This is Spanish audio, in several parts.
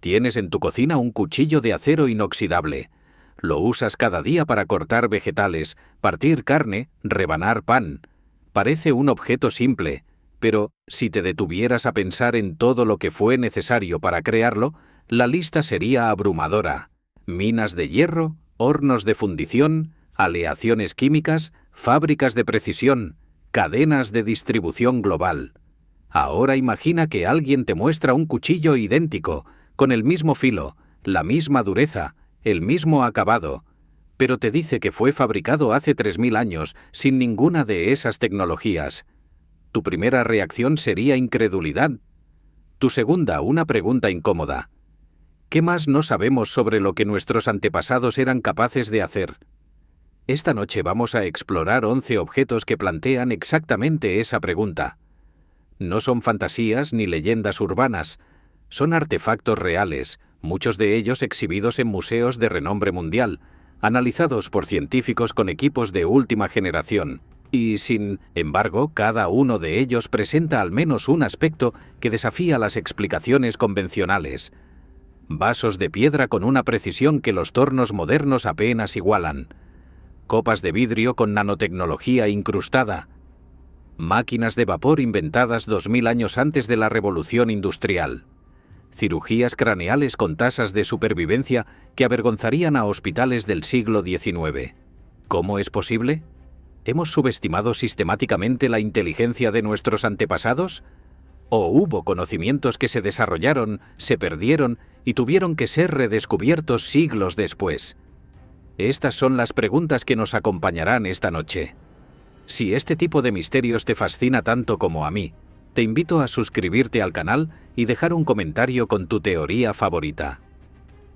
Tienes en tu cocina un cuchillo de acero inoxidable. Lo usas cada día para cortar vegetales, partir carne, rebanar pan. Parece un objeto simple, pero si te detuvieras a pensar en todo lo que fue necesario para crearlo, la lista sería abrumadora. Minas de hierro, hornos de fundición, aleaciones químicas, fábricas de precisión, cadenas de distribución global. Ahora imagina que alguien te muestra un cuchillo idéntico, con el mismo filo, la misma dureza, el mismo acabado, pero te dice que fue fabricado hace 3000 años sin ninguna de esas tecnologías. Tu primera reacción sería incredulidad. Tu segunda, una pregunta incómoda. ¿Qué más no sabemos sobre lo que nuestros antepasados eran capaces de hacer? Esta noche vamos a explorar 11 objetos que plantean exactamente esa pregunta. No son fantasías ni leyendas urbanas, son artefactos reales, muchos de ellos exhibidos en museos de renombre mundial, analizados por científicos con equipos de última generación. Y, sin embargo, cada uno de ellos presenta al menos un aspecto que desafía las explicaciones convencionales. Vasos de piedra con una precisión que los tornos modernos apenas igualan. Copas de vidrio con nanotecnología incrustada. Máquinas de vapor inventadas 2000 años antes de la revolución industrial. Cirugías craneales con tasas de supervivencia que avergonzarían a hospitales del siglo XIX. ¿Cómo es posible? ¿Hemos subestimado sistemáticamente la inteligencia de nuestros antepasados? ¿O hubo conocimientos que se desarrollaron, se perdieron y tuvieron que ser redescubiertos siglos después? Estas son las preguntas que nos acompañarán esta noche. Si este tipo de misterios te fascina tanto como a mí, te invito a suscribirte al canal y dejar un comentario con tu teoría favorita.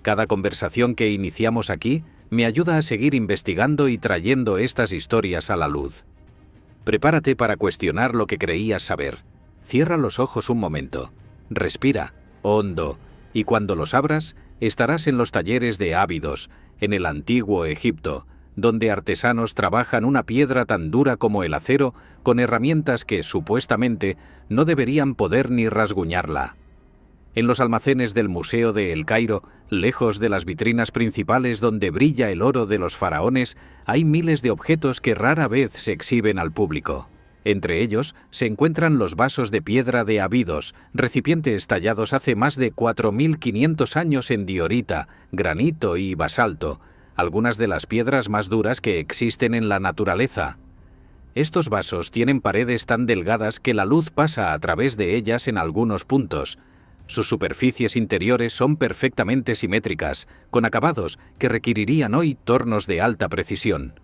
Cada conversación que iniciamos aquí me ayuda a seguir investigando y trayendo estas historias a la luz. Prepárate para cuestionar lo que creías saber. Cierra los ojos un momento, respira hondo, y cuando los abras, estarás en los talleres de Ábidos, en el antiguo Egipto, donde artesanos trabajan una piedra tan dura como el acero con herramientas que, supuestamente, no deberían poder ni rasguñarla. En los almacenes del Museo de El Cairo, lejos de las vitrinas principales donde brilla el oro de los faraones, hay miles de objetos que rara vez se exhiben al público. Entre ellos se encuentran los vasos de piedra de Abidos, recipientes tallados hace más de 4500 años en diorita, granito y basalto, algunas de las piedras más duras que existen en la naturaleza. Estos vasos tienen paredes tan delgadas que la luz pasa a través de ellas en algunos puntos. Sus superficies interiores son perfectamente simétricas, con acabados que requerirían hoy tornos de alta precisión.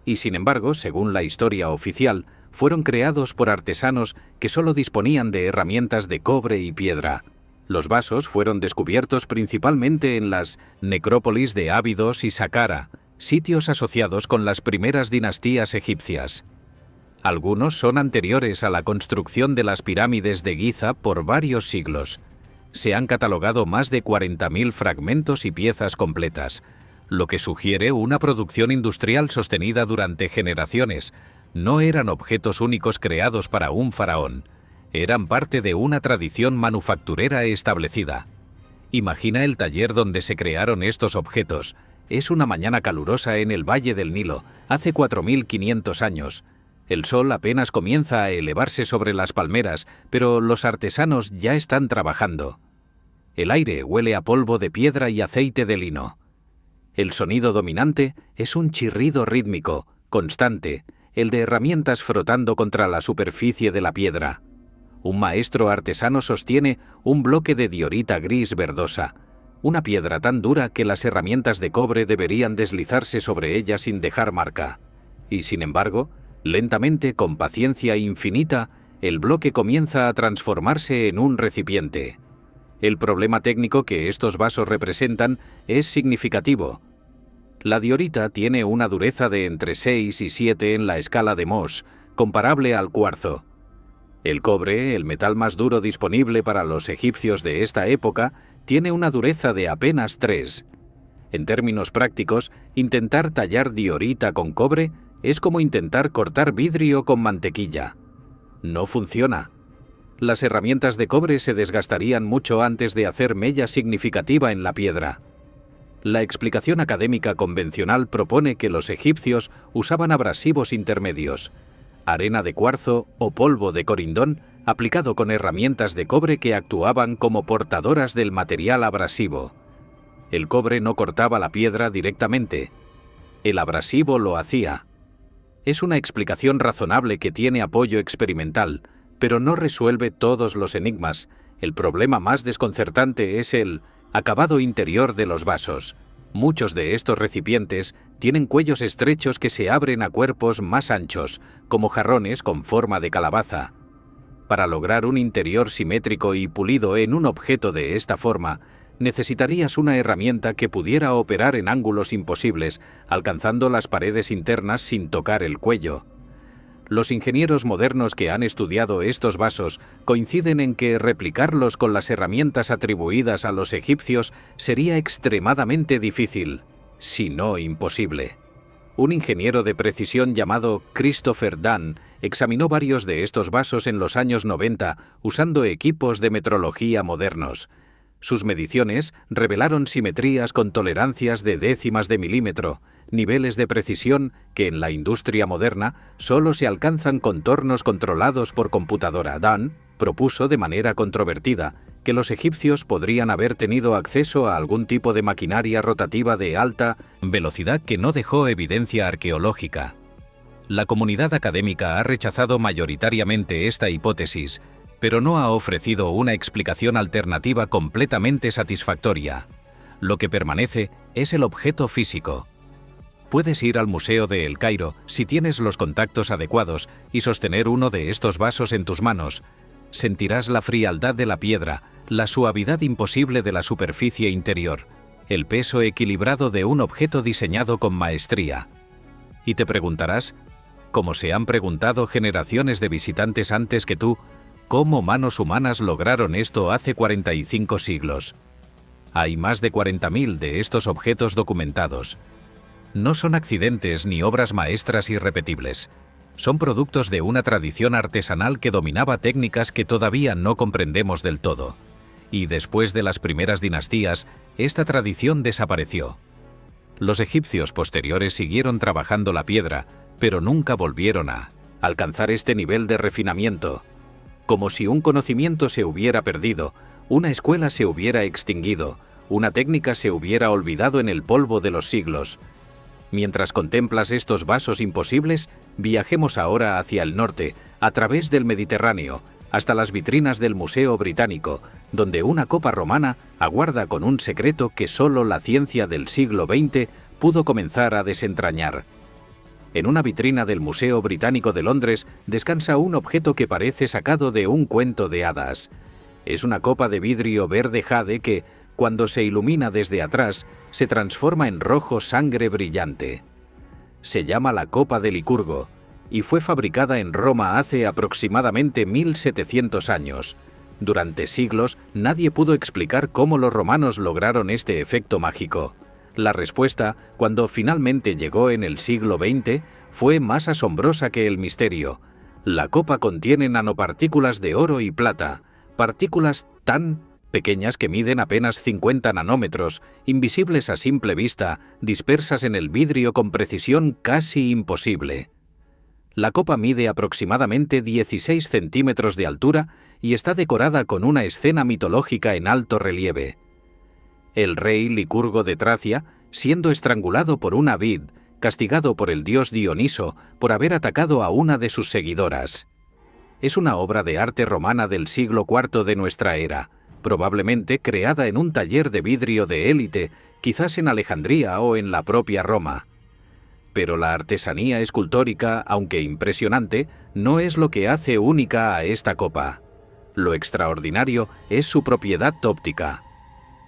Y sin embargo, según la historia oficial, fueron creados por artesanos que solo disponían de herramientas de cobre y piedra. Los vasos fueron descubiertos principalmente en las necrópolis de Ábidos y Saqqara, sitios asociados con las primeras dinastías egipcias. Algunos son anteriores a la construcción de las pirámides de Giza por varios siglos. Se han catalogado más de 40.000 fragmentos y piezas completas, lo que sugiere una producción industrial sostenida durante generaciones. No eran objetos únicos creados para un faraón. Eran parte de una tradición manufacturera establecida. Imagina el taller donde se crearon estos objetos. Es una mañana calurosa en el Valle del Nilo, hace 4500 años. El sol apenas comienza a elevarse sobre las palmeras, pero los artesanos ya están trabajando. El aire huele a polvo de piedra y aceite de lino. El sonido dominante es un chirrido rítmico, constante, el de herramientas frotando contra la superficie de la piedra. Un maestro artesano sostiene un bloque de diorita gris verdosa, una piedra tan dura que las herramientas de cobre deberían deslizarse sobre ella sin dejar marca. Y sin embargo, lentamente, con paciencia infinita, el bloque comienza a transformarse en un recipiente. El problema técnico que estos vasos representan es significativo. La diorita tiene una dureza de entre 6 y 7 en la escala de Mohs, comparable al cuarzo. El cobre, el metal más duro disponible para los egipcios de esta época, tiene una dureza de apenas 3. En términos prácticos, intentar tallar diorita con cobre es como intentar cortar vidrio con mantequilla. No funciona. Las herramientas de cobre se desgastarían mucho antes de hacer mella significativa en la piedra. La explicación académica convencional propone que los egipcios usaban abrasivos intermedios, arena de cuarzo o polvo de corindón aplicado con herramientas de cobre que actuaban como portadoras del material abrasivo. El cobre no cortaba la piedra directamente. El abrasivo lo hacía. Es una explicación razonable que tiene apoyo experimental, pero no resuelve todos los enigmas. El problema más desconcertante es el acabado interior de los vasos. Muchos de estos recipientes tienen cuellos estrechos que se abren a cuerpos más anchos, como jarrones con forma de calabaza. Para lograr un interior simétrico y pulido en un objeto de esta forma, necesitarías una herramienta que pudiera operar en ángulos imposibles, alcanzando las paredes internas sin tocar el cuello. Los ingenieros modernos que han estudiado estos vasos coinciden en que replicarlos con las herramientas atribuidas a los egipcios sería extremadamente difícil, si no imposible. Un ingeniero de precisión llamado Christopher Dunn examinó varios de estos vasos en los años 90 usando equipos de metrología modernos. Sus mediciones revelaron simetrías con tolerancias de décimas de milímetro, niveles de precisión que en la industria moderna solo se alcanzan con tornos controlados por computadora. Dunn propuso de manera controvertida que los egipcios podrían haber tenido acceso a algún tipo de maquinaria rotativa de alta velocidad que no dejó evidencia arqueológica. La comunidad académica ha rechazado mayoritariamente esta hipótesis, pero no ha ofrecido una explicación alternativa completamente satisfactoria. Lo que permanece es el objeto físico. Puedes ir al Museo de El Cairo si tienes los contactos adecuados y sostener uno de estos vasos en tus manos. Sentirás la frialdad de la piedra, la suavidad imposible de la superficie interior, el peso equilibrado de un objeto diseñado con maestría. Y te preguntarás, como se han preguntado generaciones de visitantes antes que tú, ¿cómo manos humanas lograron esto hace 45 siglos? Hay más de 40.000 de estos objetos documentados. No son accidentes ni obras maestras irrepetibles. Son productos de una tradición artesanal que dominaba técnicas que todavía no comprendemos del todo. Y después de las primeras dinastías, esta tradición desapareció. Los egipcios posteriores siguieron trabajando la piedra, pero nunca volvieron a alcanzar este nivel de refinamiento. Como si un conocimiento se hubiera perdido, una escuela se hubiera extinguido, una técnica se hubiera olvidado en el polvo de los siglos. Mientras contemplas estos vasos imposibles, viajemos ahora hacia el norte, a través del Mediterráneo, hasta las vitrinas del Museo Británico, donde una copa romana aguarda con un secreto que solo la ciencia del siglo XX pudo comenzar a desentrañar. En una vitrina del Museo Británico de Londres descansa un objeto que parece sacado de un cuento de hadas. Es una copa de vidrio verde jade que, cuando se ilumina desde atrás, se transforma en rojo sangre brillante. Se llama la copa de Licurgo y fue fabricada en Roma hace aproximadamente 1700 años. Durante siglos nadie pudo explicar cómo los romanos lograron este efecto mágico. La respuesta, cuando finalmente llegó en el siglo XX, fue más asombrosa que el misterio. La copa contiene nanopartículas de oro y plata, partículas tan pequeñas que miden apenas 50 nanómetros, invisibles a simple vista, dispersas en el vidrio con precisión casi imposible. La copa mide aproximadamente 16 centímetros de altura y está decorada con una escena mitológica en alto relieve. El rey Licurgo de Tracia, siendo estrangulado por una vid, castigado por el dios Dioniso por haber atacado a una de sus seguidoras. Es una obra de arte romana del siglo IV de nuestra era, probablemente creada en un taller de vidrio de élite, quizás en Alejandría o en la propia Roma. Pero la artesanía escultórica, aunque impresionante, no es lo que hace única a esta copa. Lo extraordinario es su propiedad óptica.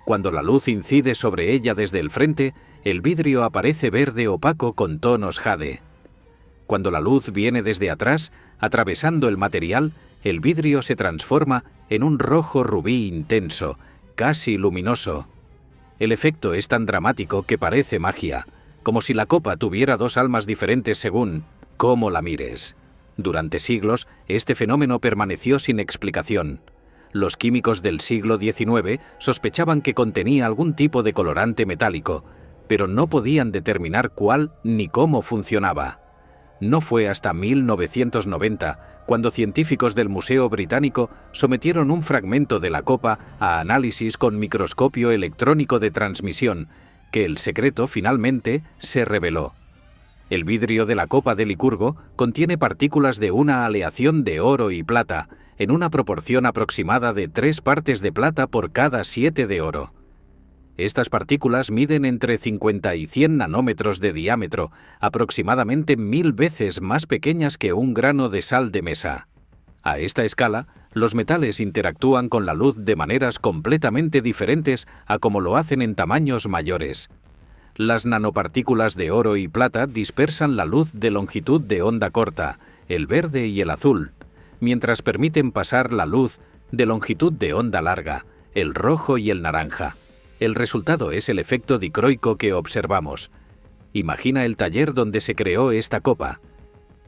Cuando la luz incide sobre ella desde el frente, el vidrio aparece verde opaco con tonos jade. Cuando la luz viene desde atrás, atravesando el material, el vidrio se transforma en un rojo rubí intenso, casi luminoso. El efecto es tan dramático que parece magia, como si la copa tuviera dos almas diferentes según cómo la mires. Durante siglos, este fenómeno permaneció sin explicación. Los químicos del siglo XIX sospechaban que contenía algún tipo de colorante metálico, pero no podían determinar cuál ni cómo funcionaba. No fue hasta 1990 cuando científicos del Museo Británico sometieron un fragmento de la copa a análisis con microscopio electrónico de transmisión, que el secreto finalmente se reveló. El vidrio de la copa de Licurgo contiene partículas de una aleación de oro y plata, en una proporción aproximada de 3 partes de plata por cada 7 de oro. Estas partículas miden entre 50 y 100 nanómetros de diámetro, aproximadamente 1000 veces más pequeñas que un grano de sal de mesa. A esta escala, los metales interactúan con la luz de maneras completamente diferentes a como lo hacen en tamaños mayores. Las nanopartículas de oro y plata dispersan la luz de longitud de onda corta, el verde y el azul, mientras permiten pasar la luz de longitud de onda larga, el rojo y el naranja. El resultado es el efecto dicroico que observamos. Imagina el taller donde se creó esta copa.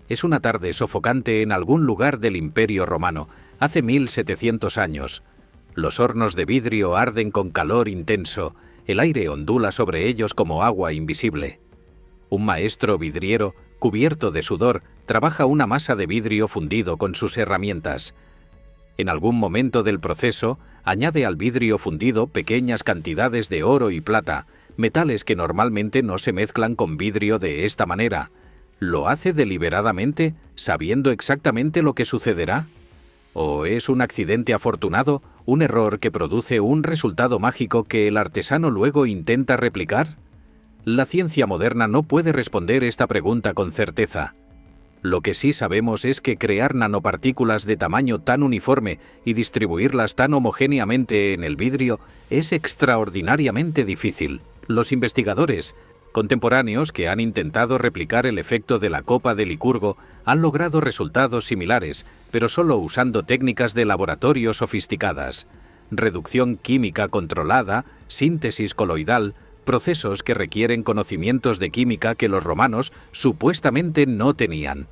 Es una tarde sofocante en algún lugar del Imperio Romano, hace 1700 años. Los hornos de vidrio arden con calor intenso, el aire ondula sobre ellos como agua invisible. Un maestro vidriero, cubierto de sudor, trabaja una masa de vidrio fundido con sus herramientas. En algún momento del proceso, añade al vidrio fundido pequeñas cantidades de oro y plata, metales que normalmente no se mezclan con vidrio de esta manera. ¿Lo hace deliberadamente, sabiendo exactamente lo que sucederá? ¿O es un accidente afortunado, un error que produce un resultado mágico que el artesano luego intenta replicar? La ciencia moderna no puede responder esta pregunta con certeza. Lo que sí sabemos es que crear nanopartículas de tamaño tan uniforme y distribuirlas tan homogéneamente en el vidrio es extraordinariamente difícil. Los investigadores contemporáneos que han intentado replicar el efecto de la copa de Licurgo han logrado resultados similares, pero solo usando técnicas de laboratorio sofisticadas. Reducción química controlada, síntesis coloidal, procesos que requieren conocimientos de química que los romanos supuestamente no tenían.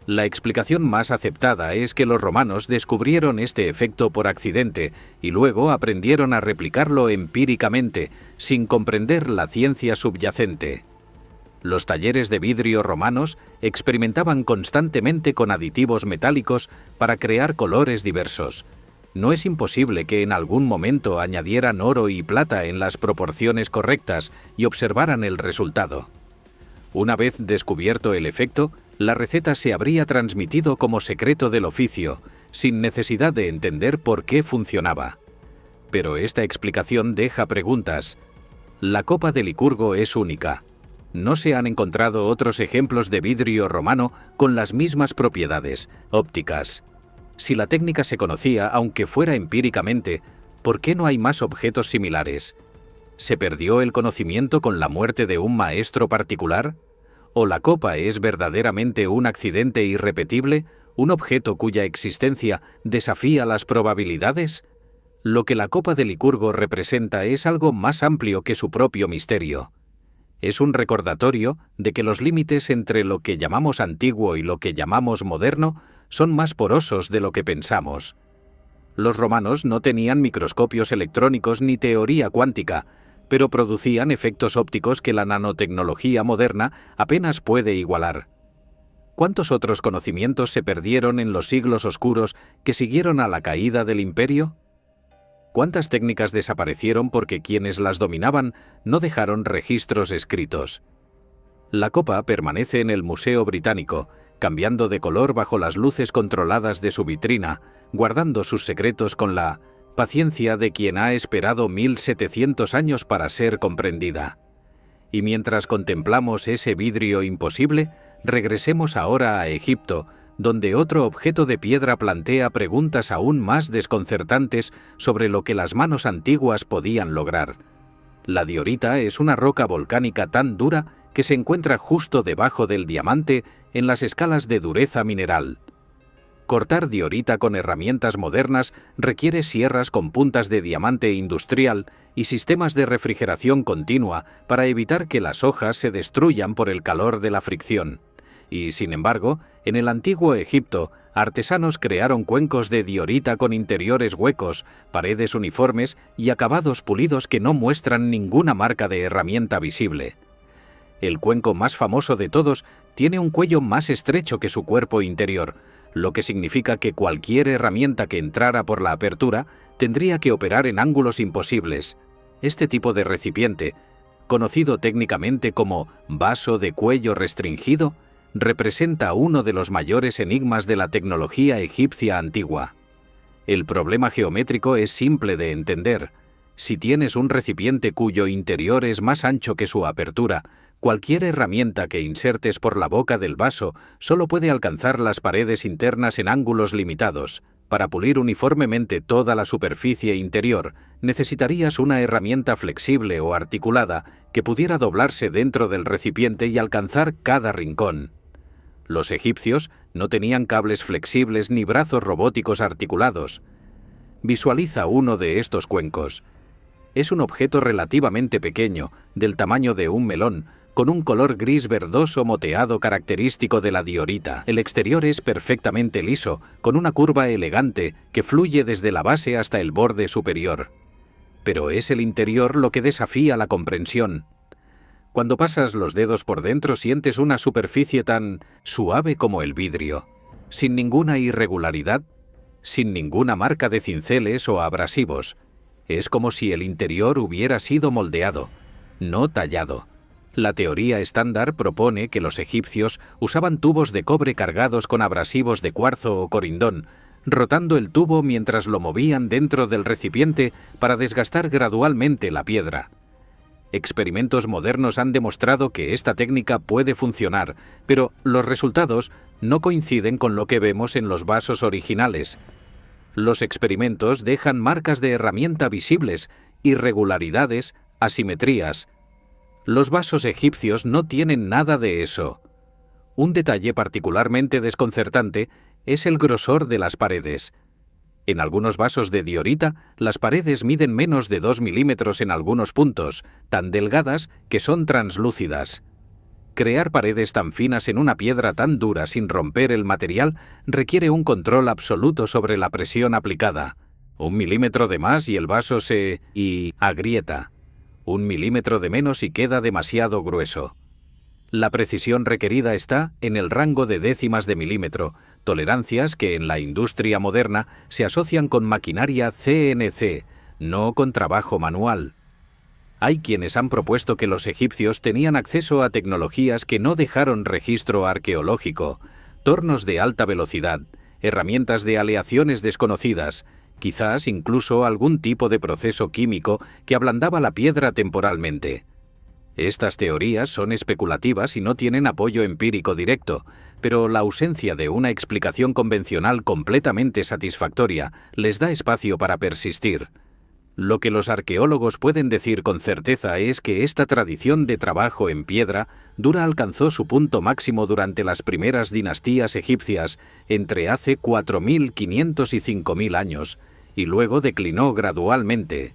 La explicación más aceptada es que los romanos descubrieron este efecto por accidente y luego aprendieron a replicarlo empíricamente, sin comprender la ciencia subyacente. Los talleres de vidrio romanos experimentaban constantemente con aditivos metálicos para crear colores diversos. No es imposible que en algún momento añadieran oro y plata en las proporciones correctas y observaran el resultado. Una vez descubierto el efecto, la receta se habría transmitido como secreto del oficio, sin necesidad de entender por qué funcionaba. Pero esta explicación deja preguntas. La copa de Licurgo es única. No se han encontrado otros ejemplos de vidrio romano con las mismas propiedades ópticas. Si la técnica se conocía, aunque fuera empíricamente, ¿por qué no hay más objetos similares? ¿Se perdió el conocimiento con la muerte de un maestro particular? ¿O la copa es verdaderamente un accidente irrepetible, un objeto cuya existencia desafía las probabilidades? Lo que la copa de Licurgo representa es algo más amplio que su propio misterio. Es un recordatorio de que los límites entre lo que llamamos antiguo y lo que llamamos moderno son más porosos de lo que pensamos. Los romanos no tenían microscopios electrónicos ni teoría cuántica, pero producían efectos ópticos que la nanotecnología moderna apenas puede igualar. ¿Cuántos otros conocimientos se perdieron en los siglos oscuros que siguieron a la caída del imperio? ¿Cuántas técnicas desaparecieron porque quienes las dominaban no dejaron registros escritos? La copa permanece en el Museo Británico, cambiando de color bajo las luces controladas de su vitrina, guardando sus secretos con la paciencia de quien ha esperado 1700 años para ser comprendida. Y mientras contemplamos ese vidrio imposible, regresemos ahora a Egipto, donde otro objeto de piedra plantea preguntas aún más desconcertantes sobre lo que las manos antiguas podían lograr. La diorita es una roca volcánica tan dura que se encuentra justo debajo del diamante en las escalas de dureza mineral. Cortar diorita con herramientas modernas requiere sierras con puntas de diamante industrial y sistemas de refrigeración continua para evitar que las hojas se destruyan por el calor de la fricción. Y, sin embargo, en el antiguo Egipto, artesanos crearon cuencos de diorita con interiores huecos, paredes uniformes y acabados pulidos que no muestran ninguna marca de herramienta visible. El cuenco más famoso de todos tiene un cuello más estrecho que su cuerpo interior, lo que significa que cualquier herramienta que entrara por la apertura tendría que operar en ángulos imposibles. Este tipo de recipiente, conocido técnicamente como vaso de cuello restringido, representa uno de los mayores enigmas de la tecnología egipcia antigua. El problema geométrico es simple de entender. Si tienes un recipiente cuyo interior es más ancho que su apertura, cualquier herramienta que insertes por la boca del vaso solo puede alcanzar las paredes internas en ángulos limitados. Para pulir uniformemente toda la superficie interior, necesitarías una herramienta flexible o articulada que pudiera doblarse dentro del recipiente y alcanzar cada rincón. Los egipcios no tenían cables flexibles ni brazos robóticos articulados. Visualiza uno de estos cuencos. Es un objeto relativamente pequeño, del tamaño de un melón, con un color gris verdoso moteado característico de la diorita. El exterior es perfectamente liso, con una curva elegante que fluye desde la base hasta el borde superior. Pero es el interior lo que desafía la comprensión. Cuando pasas los dedos por dentro sientes una superficie tan suave como el vidrio, sin ninguna irregularidad, sin ninguna marca de cinceles o abrasivos. Es como si el interior hubiera sido moldeado, no tallado. La teoría estándar propone que los egipcios usaban tubos de cobre cargados con abrasivos de cuarzo o corindón, rotando el tubo mientras lo movían dentro del recipiente para desgastar gradualmente la piedra. Experimentos modernos han demostrado que esta técnica puede funcionar, pero los resultados no coinciden con lo que vemos en los vasos originales. Los experimentos dejan marcas de herramienta visibles, irregularidades, asimetrías. Los vasos egipcios no tienen nada de eso. Un detalle particularmente desconcertante es el grosor de las paredes. En algunos vasos de diorita, las paredes miden menos de 2 milímetros en algunos puntos, tan delgadas que son translúcidas. Crear paredes tan finas en una piedra tan dura sin romper el material requiere un control absoluto sobre la presión aplicada. 1 milímetro de más y el vaso se agrieta. 1 milímetro de menos y queda demasiado grueso. La precisión requerida está en el rango de décimas de milímetro, tolerancias que en la industria moderna se asocian con maquinaria CNC, no con trabajo manual. Hay quienes han propuesto que los egipcios tenían acceso a tecnologías que no dejaron registro arqueológico, tornos de alta velocidad, herramientas de aleaciones desconocidas, quizás incluso algún tipo de proceso químico que ablandaba la piedra temporalmente. Estas teorías son especulativas y no tienen apoyo empírico directo, pero la ausencia de una explicación convencional completamente satisfactoria les da espacio para persistir. Lo que los arqueólogos pueden decir con certeza es que esta tradición de trabajo en piedra dura alcanzó su punto máximo durante las primeras dinastías egipcias entre hace 4.500 y 5.000 años, y luego declinó gradualmente.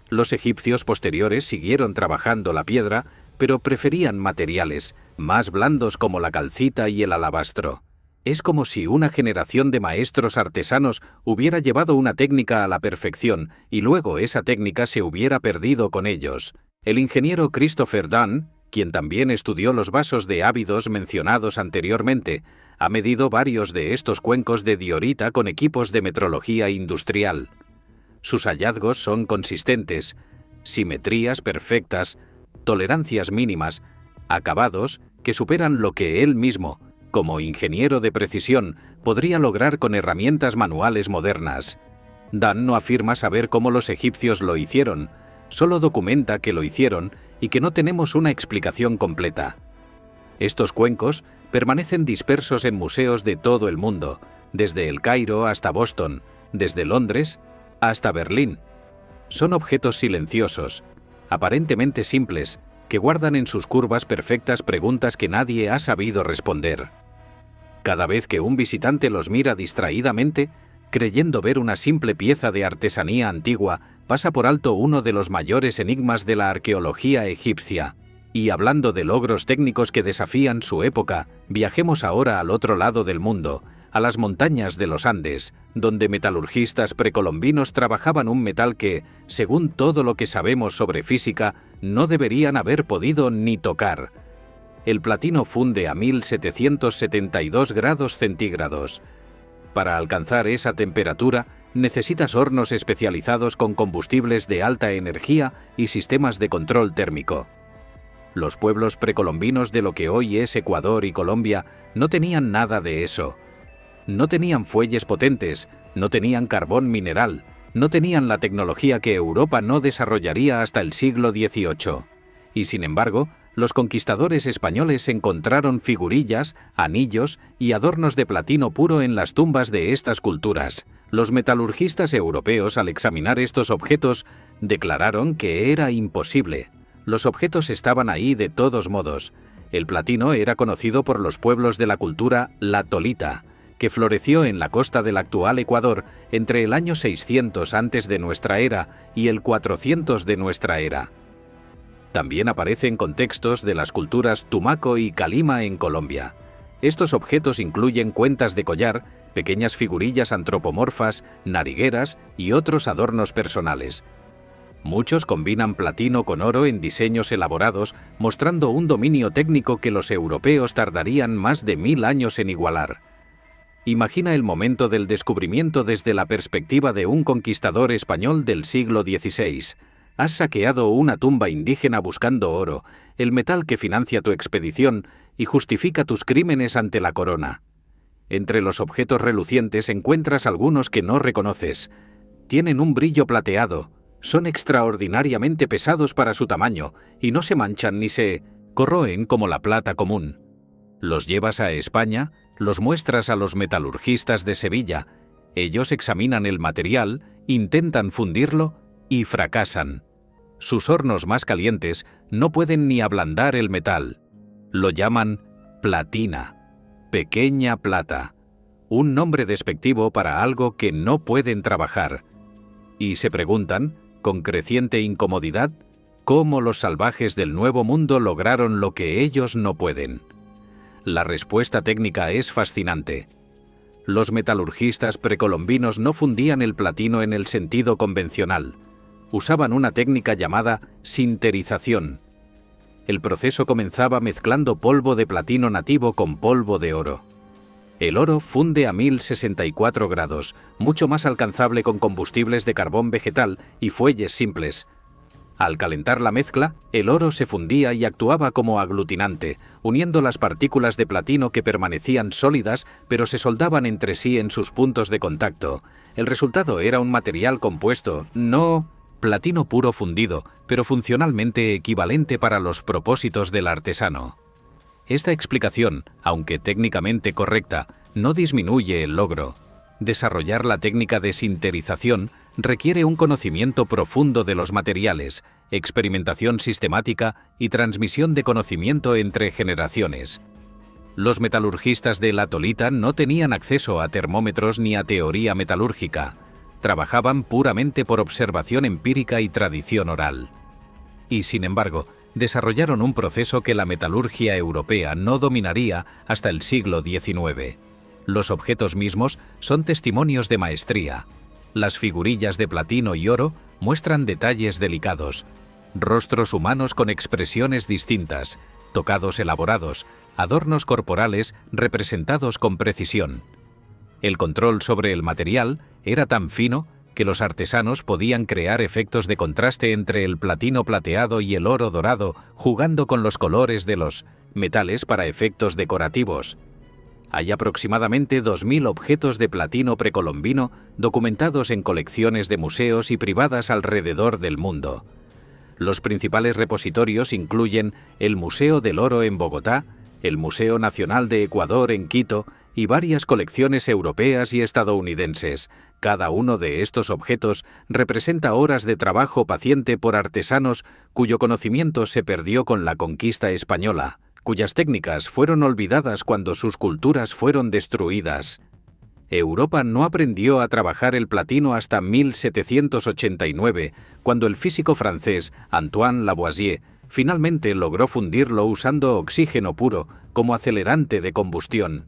Los egipcios posteriores siguieron trabajando la piedra, pero preferían materiales más blandos como la calcita y el alabastro. Es como si una generación de maestros artesanos hubiera llevado una técnica a la perfección y luego esa técnica se hubiera perdido con ellos. El ingeniero Christopher Dunn, quien también estudió los vasos de Ábidos mencionados anteriormente, ha medido varios de estos cuencos de diorita con equipos de metrología industrial. Sus hallazgos son consistentes, simetrías perfectas, tolerancias mínimas, acabados que superan lo que él mismo, como ingeniero de precisión, podría lograr con herramientas manuales modernas. Dunn no afirma saber cómo los egipcios lo hicieron, solo documenta que lo hicieron y que no tenemos una explicación completa. Estos cuencos permanecen dispersos en museos de todo el mundo, desde El Cairo hasta Boston, desde Londres hasta Berlín. Son objetos silenciosos, aparentemente simples, que guardan en sus curvas perfectas preguntas que nadie ha sabido responder. Cada vez que un visitante los mira distraídamente, creyendo ver una simple pieza de artesanía antigua, pasa por alto uno de los mayores enigmas de la arqueología egipcia. Y hablando de logros técnicos que desafían su época, viajemos ahora al otro lado del mundo, a las montañas de los Andes, donde metalurgistas precolombinos trabajaban un metal que, según todo lo que sabemos sobre física, no deberían haber podido ni tocar. El platino funde a 1772 grados centígrados. Para alcanzar esa temperatura, necesitas hornos especializados con combustibles de alta energía y sistemas de control térmico. Los pueblos precolombinos de lo que hoy es Ecuador y Colombia no tenían nada de eso. No tenían fuelles potentes, no tenían carbón mineral, no tenían la tecnología que Europa no desarrollaría hasta el siglo XVIII. Y sin embargo, los conquistadores españoles encontraron figurillas, anillos y adornos de platino puro en las tumbas de estas culturas. Los metalurgistas europeos, al examinar estos objetos, declararon que era imposible. Los objetos estaban ahí de todos modos. El platino era conocido por los pueblos de la cultura latolita, que floreció en la costa del actual Ecuador entre el año 600 antes de nuestra era y el 400 de nuestra era. También aparece en contextos de las culturas Tumaco y Calima en Colombia. Estos objetos incluyen cuentas de collar, pequeñas figurillas antropomorfas, narigueras y otros adornos personales. Muchos combinan platino con oro en diseños elaborados, mostrando un dominio técnico que los europeos tardarían más de 1000 años en igualar. Imagina el momento del descubrimiento desde la perspectiva de un conquistador español del siglo XVI. Has saqueado una tumba indígena buscando oro, el metal que financia tu expedición y justifica tus crímenes ante la corona. Entre los objetos relucientes encuentras algunos que no reconoces. Tienen un brillo plateado, son extraordinariamente pesados para su tamaño y no se manchan ni se corroen como la plata común. Los llevas a España, los muestras a los metalurgistas de Sevilla. Ellos examinan el material, intentan fundirlo y fracasan. Sus hornos más calientes no pueden ni ablandar el metal. Lo llaman platina, pequeña plata, un nombre despectivo para algo que no pueden trabajar. Y se preguntan, con creciente incomodidad, cómo los salvajes del Nuevo Mundo lograron lo que ellos no pueden. La respuesta técnica es fascinante. Los metalurgistas precolombinos no fundían el platino en el sentido convencional. Usaban una técnica llamada sinterización. El proceso comenzaba mezclando polvo de platino nativo con polvo de oro. El oro funde a 1064 grados, mucho más alcanzable con combustibles de carbón vegetal y fuelles simples. Al calentar la mezcla, el oro se fundía y actuaba como aglutinante, uniendo las partículas de platino que permanecían sólidas pero se soldaban entre sí en sus puntos de contacto. El resultado era un material compuesto, no platino puro fundido, pero funcionalmente equivalente para los propósitos del artesano. Esta explicación, aunque técnicamente correcta, no disminuye el logro. Desarrollar la técnica de sinterización requiere un conocimiento profundo de los materiales, experimentación sistemática y transmisión de conocimiento entre generaciones. Los metalurgistas de latolita no tenían acceso a termómetros ni a teoría metalúrgica. Trabajaban puramente por observación empírica y tradición oral. Y sin embargo, desarrollaron un proceso que la metalurgia europea no dominaría hasta el siglo XIX. Los objetos mismos son testimonios de maestría. Las figurillas de platino y oro muestran detalles delicados, rostros humanos con expresiones distintas, tocados elaborados, adornos corporales representados con precisión. El control sobre el material era tan fino que los artesanos podían crear efectos de contraste entre el platino plateado y el oro dorado, jugando con los colores de los metales para efectos decorativos. Hay aproximadamente 2000 objetos de platino precolombino documentados en colecciones de museos y privadas alrededor del mundo. Los principales repositorios incluyen el Museo del Oro en Bogotá, el Museo Nacional de Ecuador en Quito y varias colecciones europeas y estadounidenses. Cada uno de estos objetos representa horas de trabajo paciente por artesanos cuyo conocimiento se perdió con la conquista española, cuyas técnicas fueron olvidadas cuando sus culturas fueron destruidas. Europa no aprendió a trabajar el platino hasta 1789, cuando el físico francés Antoine Lavoisier finalmente logró fundirlo usando oxígeno puro como acelerante de combustión.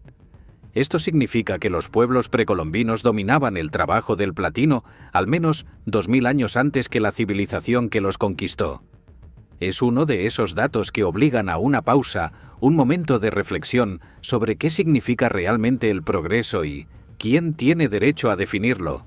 Esto significa que los pueblos precolombinos dominaban el trabajo del platino al menos 2000 años antes que la civilización que los conquistó. Es uno de esos datos que obligan a una pausa, un momento de reflexión sobre qué significa realmente el progreso y quién tiene derecho a definirlo.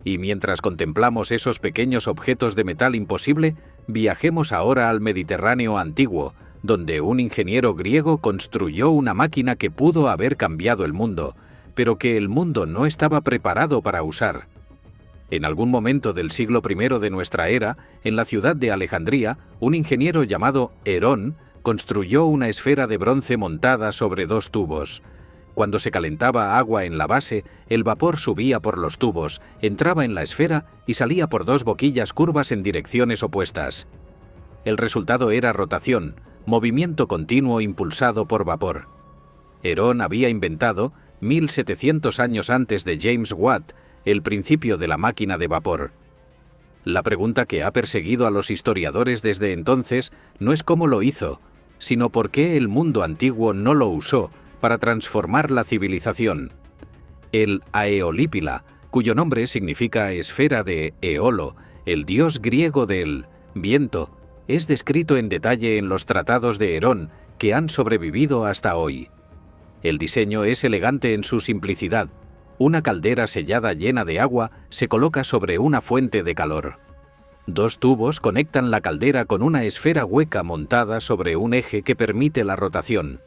Y mientras contemplamos esos pequeños objetos de metal imposible, viajemos ahora al Mediterráneo antiguo, donde un ingeniero griego construyó una máquina que pudo haber cambiado el mundo, pero que el mundo no estaba preparado para usar. En algún momento del siglo I de nuestra era, en la ciudad de Alejandría, un ingeniero llamado Herón construyó una esfera de bronce montada sobre dos tubos. Cuando se calentaba agua en la base, el vapor subía por los tubos, entraba en la esfera y salía por dos boquillas curvas en direcciones opuestas. El resultado era rotación, movimiento continuo impulsado por vapor. Herón había inventado, 1700 años antes de James Watt, el principio de la máquina de vapor. La pregunta que ha perseguido a los historiadores desde entonces no es cómo lo hizo, sino por qué el mundo antiguo no lo usó para transformar la civilización. El Aeolípila, cuyo nombre significa esfera de Eolo, el dios griego del viento, es descrito en detalle en los tratados de Herón que han sobrevivido hasta hoy. El diseño es elegante en su simplicidad. Una caldera sellada llena de agua se coloca sobre una fuente de calor. Dos tubos conectan la caldera con una esfera hueca montada sobre un eje que permite la rotación.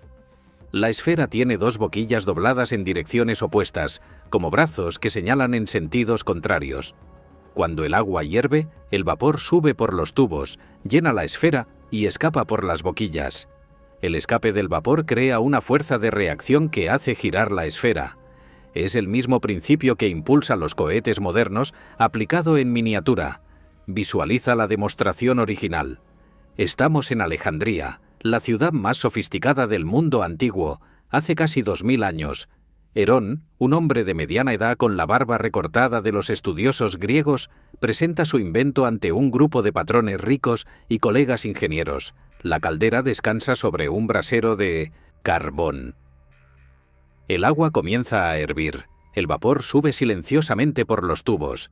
La esfera tiene dos boquillas dobladas en direcciones opuestas, como brazos que señalan en sentidos contrarios. Cuando el agua hierve, el vapor sube por los tubos, llena la esfera y escapa por las boquillas. El escape del vapor crea una fuerza de reacción que hace girar la esfera. Es el mismo principio que impulsa los cohetes modernos aplicado en miniatura. Visualiza la demostración original. Estamos en Alejandría, la ciudad más sofisticada del mundo antiguo, hace casi 2000 años. Herón, un hombre de mediana edad con la barba recortada de los estudiosos griegos, presenta su invento ante un grupo de patrones ricos y colegas ingenieros. La caldera descansa sobre un brasero de carbón. El agua comienza a hervir. El vapor sube silenciosamente por los tubos.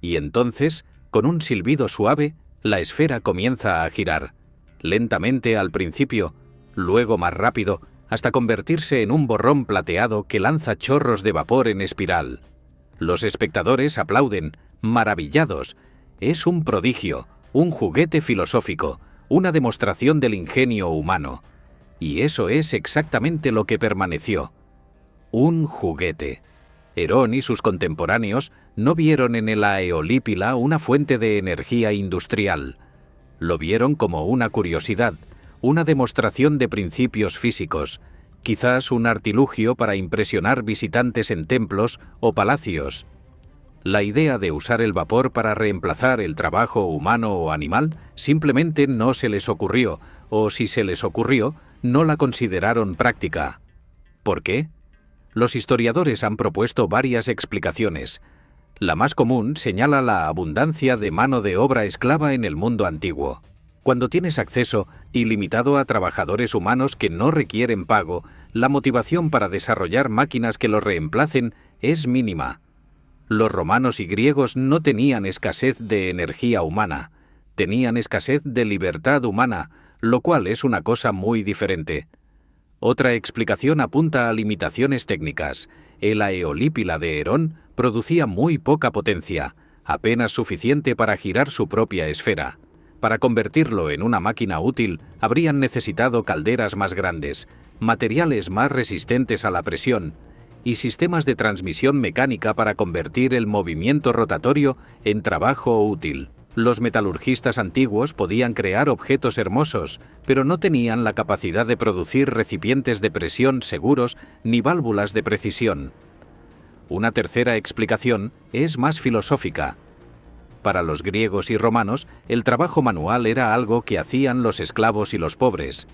Y entonces, con un silbido suave, la esfera comienza a girar. Lentamente al principio, luego más rápido, hasta convertirse en un borrón plateado que lanza chorros de vapor en espiral. Los espectadores aplauden, maravillados. Es un prodigio, un juguete filosófico, una demostración del ingenio humano. Y eso es exactamente lo que permaneció. Un juguete. Herón y sus contemporáneos no vieron en el Aeolípila una fuente de energía industrial. Lo vieron como una curiosidad, una demostración de principios físicos, quizás un artilugio para impresionar visitantes en templos o palacios. La idea de usar el vapor para reemplazar el trabajo humano o animal simplemente no se les ocurrió, o si se les ocurrió, no la consideraron práctica. ¿Por qué? Los historiadores han propuesto varias explicaciones. La más común señala la abundancia de mano de obra esclava en el mundo antiguo. Cuando tienes acceso ilimitado a trabajadores humanos que no requieren pago, la motivación para desarrollar máquinas que los reemplacen es mínima. Los romanos y griegos no tenían escasez de energía humana, tenían escasez de libertad humana, lo cual es una cosa muy diferente. Otra explicación apunta a limitaciones técnicas. El Aeolípila de Herón producía muy poca potencia, apenas suficiente para girar su propia esfera. Para convertirlo en una máquina útil, habrían necesitado calderas más grandes, materiales más resistentes a la presión y sistemas de transmisión mecánica para convertir el movimiento rotatorio en trabajo útil. Los metalurgistas antiguos podían crear objetos hermosos, pero no tenían la capacidad de producir recipientes de presión seguros ni válvulas de precisión. Una tercera explicación es más filosófica. Para los griegos y romanos, el trabajo manual era algo que hacían los esclavos y los pobres.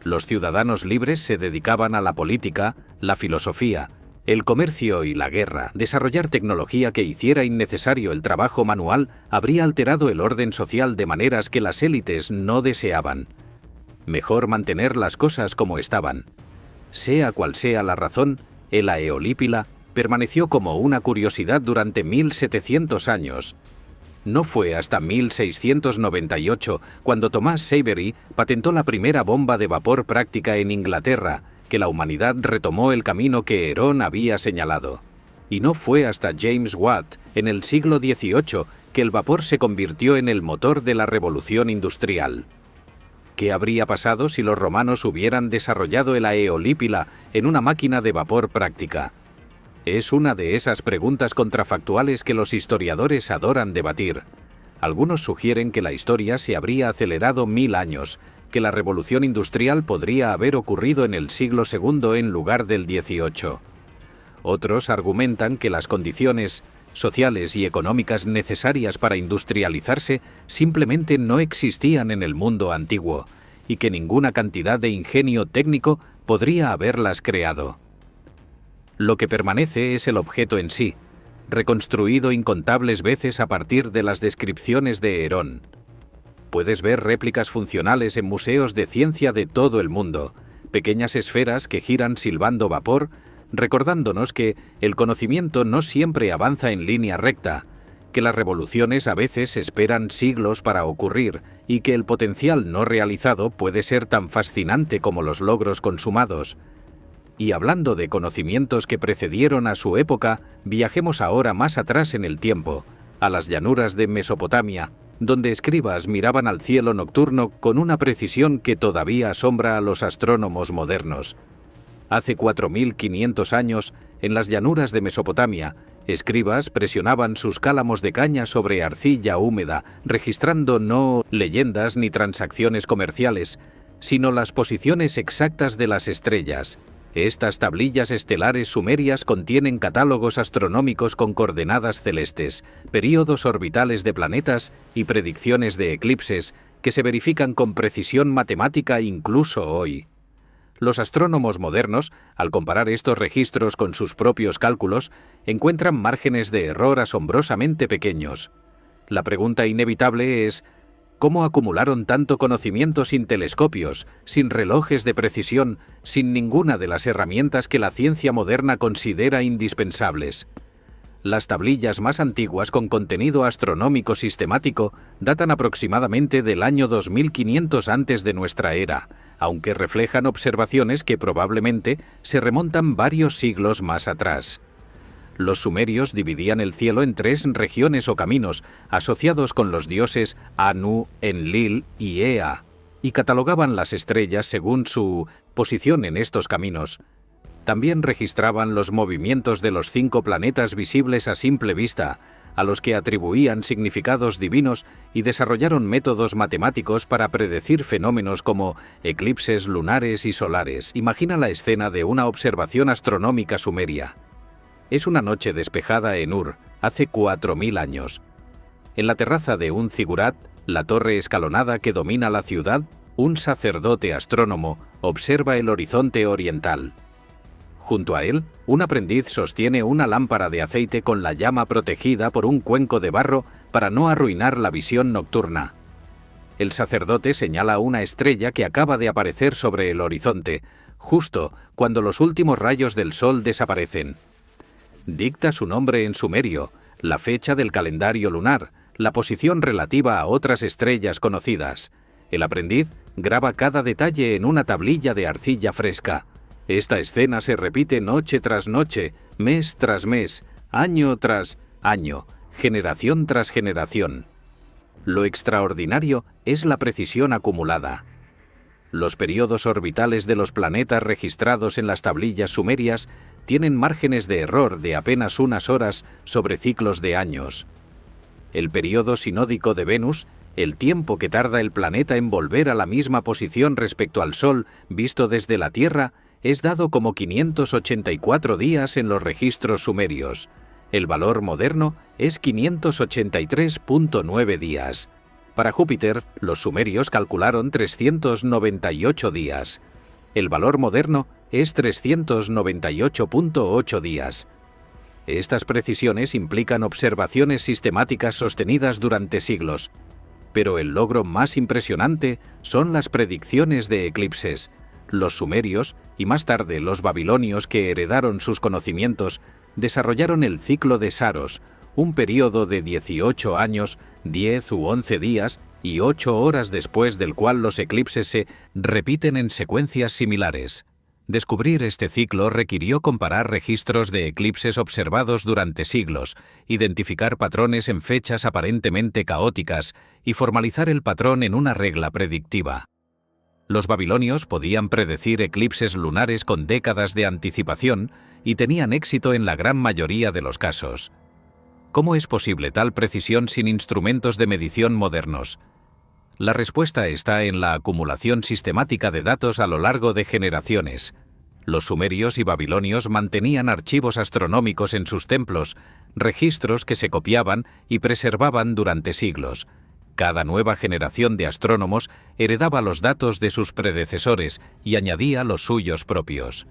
Los ciudadanos libres se dedicaban a la política, la filosofía, El comercio y la guerra, desarrollar tecnología que hiciera innecesario el trabajo manual, habría alterado el orden social de maneras que las élites no deseaban. Mejor mantener las cosas como estaban. Sea cual sea la razón, el Aeolípila permaneció como una curiosidad durante 1700 años. No fue hasta 1698, cuando Thomas Savery patentó la primera bomba de vapor práctica en Inglaterra, que la humanidad retomó el camino que Herón había señalado. Y no fue hasta James Watt, en el siglo XVIII, que el vapor se convirtió en el motor de la revolución industrial. ¿Qué habría pasado si los romanos hubieran desarrollado el Aeolípila en una máquina de vapor práctica? Es una de esas preguntas contrafactuales que los historiadores adoran debatir. Algunos sugieren que la historia se habría acelerado 1000 años, que la revolución industrial podría haber ocurrido en el siglo II en lugar del XVIII. Otros argumentan que las condiciones sociales y económicas necesarias para industrializarse simplemente no existían en el mundo antiguo, y que ninguna cantidad de ingenio técnico podría haberlas creado. Lo que permanece es el objeto en sí, reconstruido incontables veces a partir de las descripciones de Herón. Puedes ver réplicas funcionales en museos de ciencia de todo el mundo, pequeñas esferas que giran silbando vapor, recordándonos que el conocimiento no siempre avanza en línea recta, que las revoluciones a veces esperan siglos para ocurrir y que el potencial no realizado puede ser tan fascinante como los logros consumados. Y hablando de conocimientos que precedieron a su época, viajemos ahora más atrás en el tiempo, a las llanuras de Mesopotamia, donde escribas miraban al cielo nocturno con una precisión que todavía asombra a los astrónomos modernos. Hace 4500 años, en las llanuras de Mesopotamia, escribas presionaban sus cálamos de caña sobre arcilla húmeda, registrando no leyendas ni transacciones comerciales, sino las posiciones exactas de las estrellas. Estas tablillas estelares sumerias contienen catálogos astronómicos con coordenadas celestes, períodos orbitales de planetas y predicciones de eclipses que se verifican con precisión matemática incluso hoy. Los astrónomos modernos, al comparar estos registros con sus propios cálculos, encuentran márgenes de error asombrosamente pequeños. La pregunta inevitable es: ¿cómo acumularon tanto conocimiento sin telescopios, sin relojes de precisión, sin ninguna de las herramientas que la ciencia moderna considera indispensables? Las tablillas más antiguas con contenido astronómico sistemático datan aproximadamente del año 2500 antes de nuestra era, aunque reflejan observaciones que probablemente se remontan varios siglos más atrás. Los sumerios dividían el cielo en 3 regiones o caminos, asociados con los dioses Anu, Enlil y Ea, y catalogaban las estrellas según su posición en estos caminos. También registraban los movimientos de los 5 planetas visibles a simple vista, a los que atribuían significados divinos y desarrollaron métodos matemáticos para predecir fenómenos como eclipses lunares y solares. Imagina la escena de una observación astronómica sumeria. Es una noche despejada en Ur, hace 4000 años. En la terraza de un zigurat, la torre escalonada que domina la ciudad, un sacerdote astrónomo observa el horizonte oriental. Junto a él, un aprendiz sostiene una lámpara de aceite con la llama protegida por un cuenco de barro para no arruinar la visión nocturna. El sacerdote señala una estrella que acaba de aparecer sobre el horizonte, justo cuando los últimos rayos del sol desaparecen. Dicta su nombre en sumerio, la fecha del calendario lunar, la posición relativa a otras estrellas conocidas. El aprendiz graba cada detalle en una tablilla de arcilla fresca. Esta escena se repite noche tras noche, mes tras mes, año tras año, generación tras generación. Lo extraordinario es la precisión acumulada. Los períodos orbitales de los planetas registrados en las tablillas sumerias tienen márgenes de error de apenas unas horas sobre ciclos de años. El período sinódico de Venus, el tiempo que tarda el planeta en volver a la misma posición respecto al Sol visto desde la Tierra, es dado como 584 días en los registros sumerios. El valor moderno es 583.9 días. Para Júpiter, los sumerios calcularon 398 días. El valor moderno es 398.8 días. Estas precisiones implican observaciones sistemáticas sostenidas durante siglos, pero el logro más impresionante son las predicciones de eclipses. Los sumerios, y más tarde los babilonios que heredaron sus conocimientos, desarrollaron el ciclo de Saros, un período de 18 años, 10 u 11 días y 8 horas después del cual los eclipses se repiten en secuencias similares. Descubrir este ciclo requirió comparar registros de eclipses observados durante siglos, identificar patrones en fechas aparentemente caóticas y formalizar el patrón en una regla predictiva. Los babilonios podían predecir eclipses lunares con décadas de anticipación y tenían éxito en la gran mayoría de los casos. ¿Cómo es posible tal precisión sin instrumentos de medición modernos? La respuesta está en la acumulación sistemática de datos a lo largo de generaciones. Los sumerios y babilonios mantenían archivos astronómicos en sus templos, registros que se copiaban y preservaban durante siglos. Cada nueva generación de astrónomos heredaba los datos de sus predecesores y añadía los suyos propios.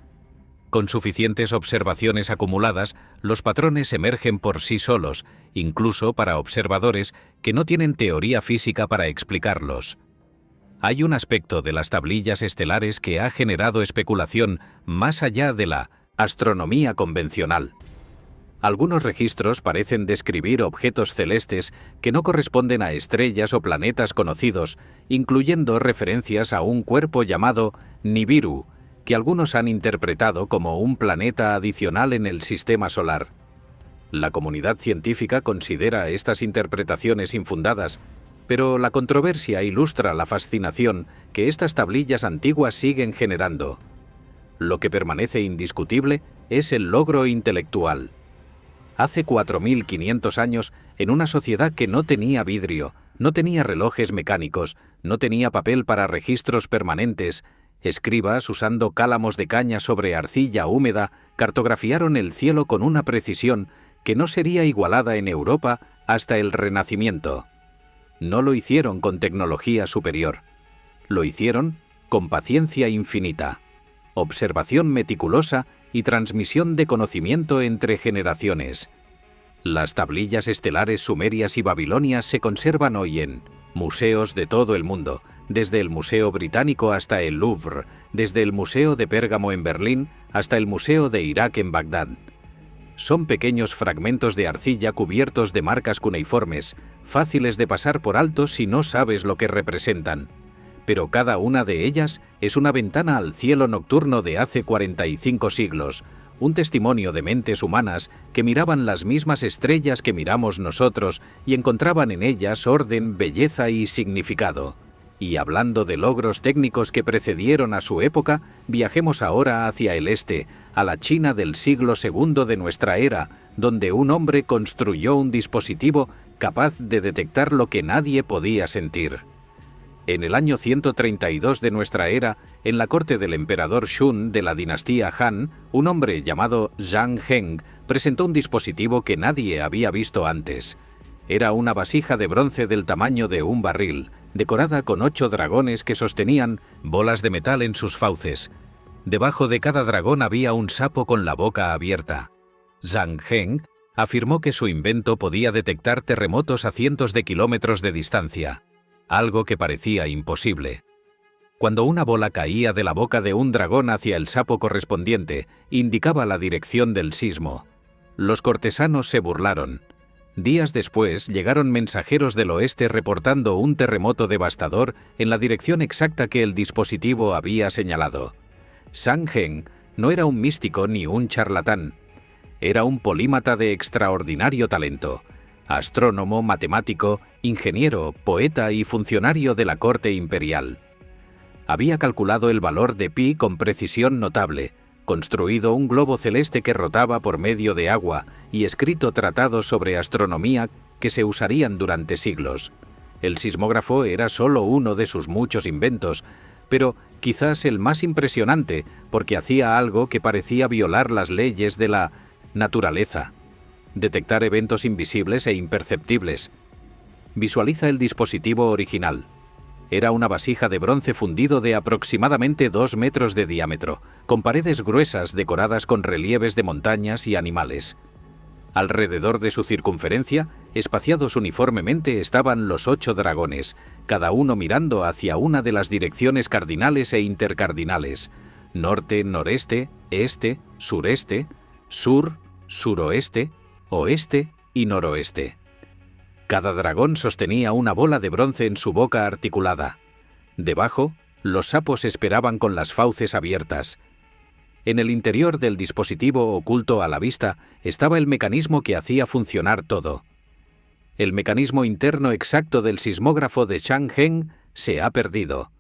Con suficientes observaciones acumuladas, los patrones emergen por sí solos, incluso para observadores que no tienen teoría física para explicarlos. Hay un aspecto de las tablillas estelares que ha generado especulación más allá de la astronomía convencional. Algunos registros parecen describir objetos celestes que no corresponden a estrellas o planetas conocidos, incluyendo referencias a un cuerpo llamado Nibiru, que algunos han interpretado como un planeta adicional en el sistema solar. La comunidad científica considera estas interpretaciones infundadas, pero la controversia ilustra la fascinación que estas tablillas antiguas siguen generando. Lo que permanece indiscutible es el logro intelectual. Hace 4.500 años, en una sociedad que no tenía vidrio, no tenía relojes mecánicos, no tenía papel para registros permanentes, escribas usando cálamos de caña sobre arcilla húmeda cartografiaron el cielo con una precisión que no sería igualada en Europa hasta el Renacimiento. No lo hicieron con tecnología superior. Lo hicieron con paciencia infinita, observación meticulosa y transmisión de conocimiento entre generaciones. Las tablillas estelares sumerias y babilonias se conservan hoy en museos de todo el mundo, desde el Museo Británico hasta el Louvre, desde el Museo de Pérgamo en Berlín hasta el Museo de Irak en Bagdad. Son pequeños fragmentos de arcilla cubiertos de marcas cuneiformes, fáciles de pasar por alto si no sabes lo que representan. Pero cada una de ellas es una ventana al cielo nocturno de hace 45 siglos, un testimonio de mentes humanas que miraban las mismas estrellas que miramos nosotros y encontraban en ellas orden, belleza y significado. Y hablando de logros técnicos que precedieron a su época, viajemos ahora hacia el este, a la China del siglo II de nuestra era, donde un hombre construyó un dispositivo capaz de detectar lo que nadie podía sentir. En el año 132 de nuestra era, en la corte del emperador Shun de la dinastía Han, un hombre llamado Zhang Heng presentó un dispositivo que nadie había visto antes. Era una vasija de bronce del tamaño de un barril, decorada con 8 dragones que sostenían bolas de metal en sus fauces. Debajo de cada dragón había un sapo con la boca abierta. Zhang Heng afirmó que su invento podía detectar terremotos a cientos de kilómetros de distancia, algo que parecía imposible. Cuando una bola caía de la boca de un dragón hacia el sapo correspondiente, indicaba la dirección del sismo. Los cortesanos se burlaron. Días después llegaron mensajeros del oeste reportando un terremoto devastador en la dirección exacta que el dispositivo había señalado. Zhang Heng no era un místico ni un charlatán. Era un polímata de extraordinario talento. Astrónomo, matemático, ingeniero, poeta y funcionario de la corte imperial. Había calculado el valor de pi con precisión notable, construido un globo celeste que rotaba por medio de agua y escrito tratados sobre astronomía que se usarían durante siglos. El sismógrafo era solo uno de sus muchos inventos, pero quizás el más impresionante porque hacía algo que parecía violar las leyes de la naturaleza: detectar eventos invisibles e imperceptibles. Visualiza el dispositivo original. Era una vasija de bronce fundido de aproximadamente 2 metros de diámetro, con paredes gruesas decoradas con relieves de montañas y animales. Alrededor de su circunferencia, espaciados uniformemente, estaban los 8 dragones, cada uno mirando hacia una de las direcciones cardinales e intercardinales: norte, noreste, este, sureste, sur, suroeste, oeste y noroeste. Cada dragón sostenía una bola de bronce en su boca articulada. Debajo, los sapos esperaban con las fauces abiertas. En el interior del dispositivo oculto a la vista estaba el mecanismo que hacía funcionar todo. El mecanismo interno exacto del sismógrafo de Chang'e se ha perdido.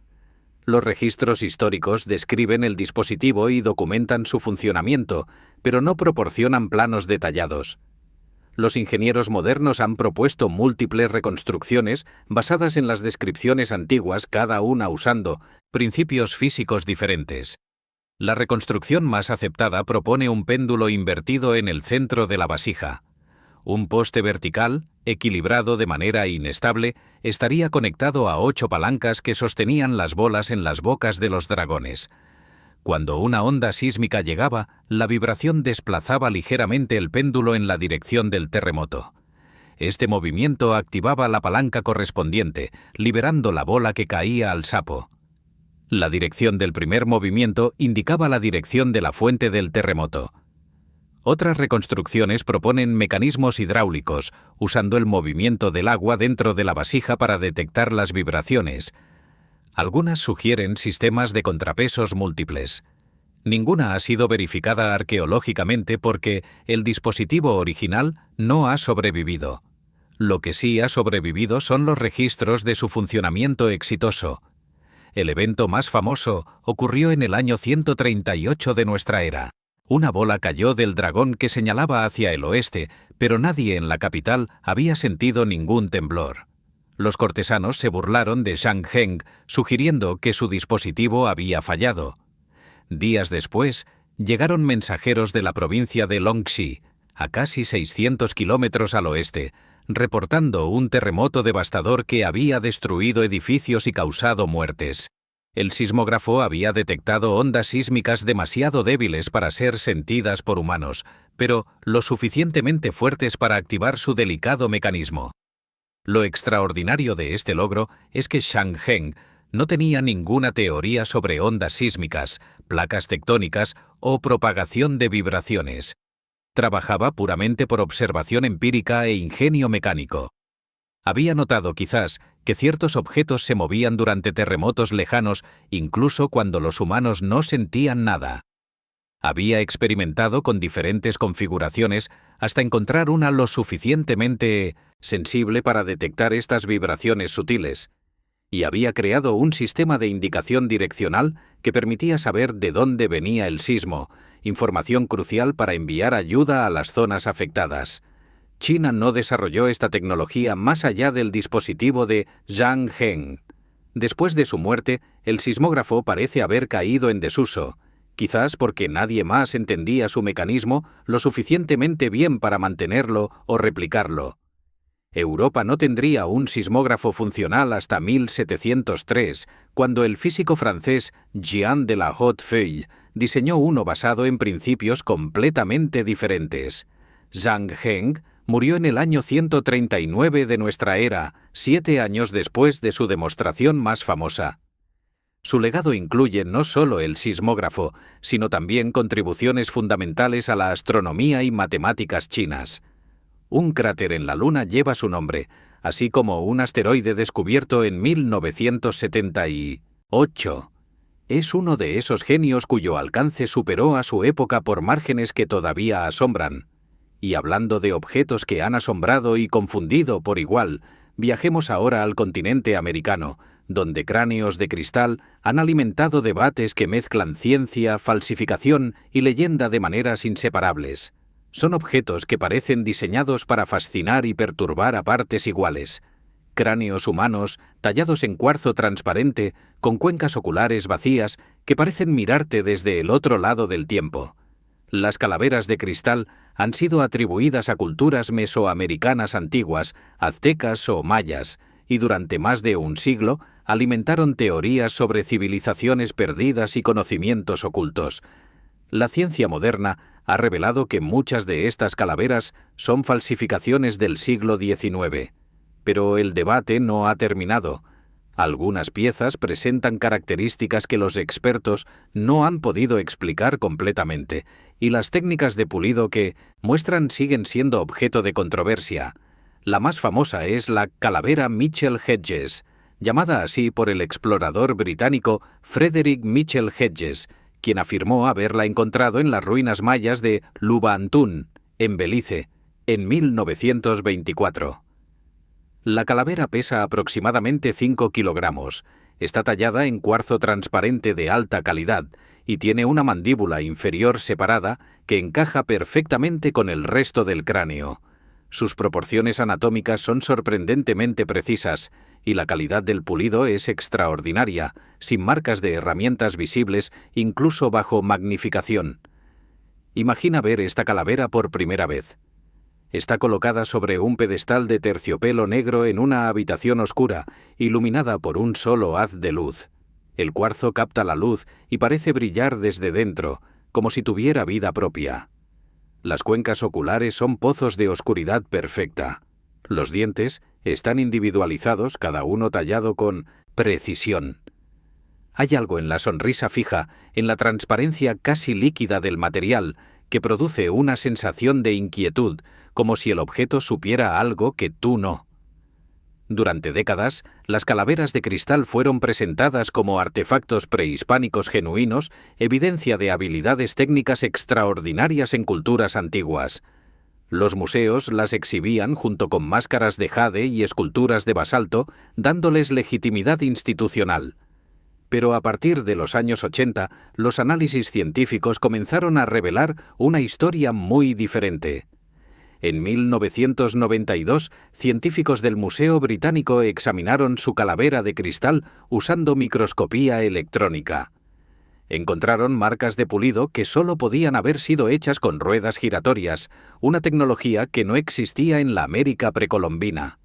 Los registros históricos describen el dispositivo y documentan su funcionamiento, pero no proporcionan planos detallados. Los ingenieros modernos han propuesto múltiples reconstrucciones basadas en las descripciones antiguas, cada una usando principios físicos diferentes. La reconstrucción más aceptada propone un péndulo invertido en el centro de la vasija. Un poste vertical, equilibrado de manera inestable, estaría conectado a 8 palancas que sostenían las bolas en las bocas de los dragones. Cuando una onda sísmica llegaba, la vibración desplazaba ligeramente el péndulo en la dirección del terremoto. Este movimiento activaba la palanca correspondiente, liberando la bola que caía al sapo. La dirección del primer movimiento indicaba la dirección de la fuente del terremoto. Otras reconstrucciones proponen mecanismos hidráulicos, usando el movimiento del agua dentro de la vasija para detectar las vibraciones. Algunas sugieren sistemas de contrapesos múltiples. Ninguna ha sido verificada arqueológicamente porque el dispositivo original no ha sobrevivido. Lo que sí ha sobrevivido son los registros de su funcionamiento exitoso. El evento más famoso ocurrió en el año 138 de nuestra era. Una bola cayó del dragón que señalaba hacia el oeste, pero nadie en la capital había sentido ningún temblor. Los cortesanos se burlaron de Zhang Heng, sugiriendo que su dispositivo había fallado. Días después, llegaron mensajeros de la provincia de Longxi, a casi 600 kilómetros al oeste, reportando un terremoto devastador que había destruido edificios y causado muertes. El sismógrafo había detectado ondas sísmicas demasiado débiles para ser sentidas por humanos, pero lo suficientemente fuertes para activar su delicado mecanismo. Lo extraordinario de este logro es que Zhang Heng no tenía ninguna teoría sobre ondas sísmicas, placas tectónicas o propagación de vibraciones. Trabajaba puramente por observación empírica e ingenio mecánico. Había notado quizás que ciertos objetos se movían durante terremotos lejanos, incluso cuando los humanos no sentían nada. Había experimentado con diferentes configuraciones hasta encontrar una lo suficientemente sensible para detectar estas vibraciones sutiles, y había creado un sistema de indicación direccional que permitía saber de dónde venía el sismo, información crucial para enviar ayuda a las zonas afectadas. China no desarrolló esta tecnología más allá del dispositivo de Zhang Heng. Después de su muerte, el sismógrafo parece haber caído en desuso, quizás porque nadie más entendía su mecanismo lo suficientemente bien para mantenerlo o replicarlo. Europa no tendría un sismógrafo funcional hasta 1703, cuando el físico francés Jean de la Hautefeuille diseñó uno basado en principios completamente diferentes. Zhang Heng murió en el año 139 de nuestra era, 7 años después de su demostración más famosa. Su legado incluye no solo el sismógrafo, sino también contribuciones fundamentales a la astronomía y matemáticas chinas. Un cráter en la Luna lleva su nombre, así como un asteroide descubierto en 1978. Es uno de esos genios cuyo alcance superó a su época por márgenes que todavía asombran. Y hablando de objetos que han asombrado y confundido por igual, viajemos ahora al continente americano, donde cráneos de cristal han alimentado debates que mezclan ciencia, falsificación y leyenda de maneras inseparables. Son objetos que parecen diseñados para fascinar y perturbar a partes iguales. Cráneos humanos tallados en cuarzo transparente, con cuencas oculares vacías que parecen mirarte desde el otro lado del tiempo. Las calaveras de cristal han sido atribuidas a culturas mesoamericanas antiguas, aztecas o mayas, y durante más de un siglo alimentaron teorías sobre civilizaciones perdidas y conocimientos ocultos. La ciencia moderna ha revelado que muchas de estas calaveras son falsificaciones del siglo XIX. Pero el debate no ha terminado. Algunas piezas presentan características que los expertos no han podido explicar completamente, y las técnicas de pulido que muestran siguen siendo objeto de controversia. La más famosa es la calavera Mitchell Hedges, llamada así por el explorador británico Frederick Mitchell Hedges, quien afirmó haberla encontrado en las ruinas mayas de Lubantún, en Belice, en 1924. La calavera pesa aproximadamente 5 kilogramos, está tallada en cuarzo transparente de alta calidad y tiene una mandíbula inferior separada que encaja perfectamente con el resto del cráneo. Sus proporciones anatómicas son sorprendentemente precisas y la calidad del pulido es extraordinaria, sin marcas de herramientas visibles incluso bajo magnificación. Imagina ver esta calavera por primera vez. Está colocada sobre un pedestal de terciopelo negro en una habitación oscura, iluminada por un solo haz de luz. El cuarzo capta la luz y parece brillar desde dentro, como si tuviera vida propia. Las cuencas oculares son pozos de oscuridad perfecta. Los dientes están individualizados, cada uno tallado con precisión. Hay algo en la sonrisa fija, en la transparencia casi líquida del material, que produce una sensación de inquietud, como si el objeto supiera algo que tú no. Durante décadas, las calaveras de cristal fueron presentadas como artefactos prehispánicos genuinos, evidencia de habilidades técnicas extraordinarias en culturas antiguas. Los museos las exhibían junto con máscaras de jade y esculturas de basalto, dándoles legitimidad institucional. Pero a partir de los años 80, los análisis científicos comenzaron a revelar una historia muy diferente. En 1992, científicos del Museo Británico examinaron su calavera de cristal usando microscopía electrónica. Encontraron marcas de pulido que solo podían haber sido hechas con ruedas giratorias, una tecnología que no existía en la América precolombina.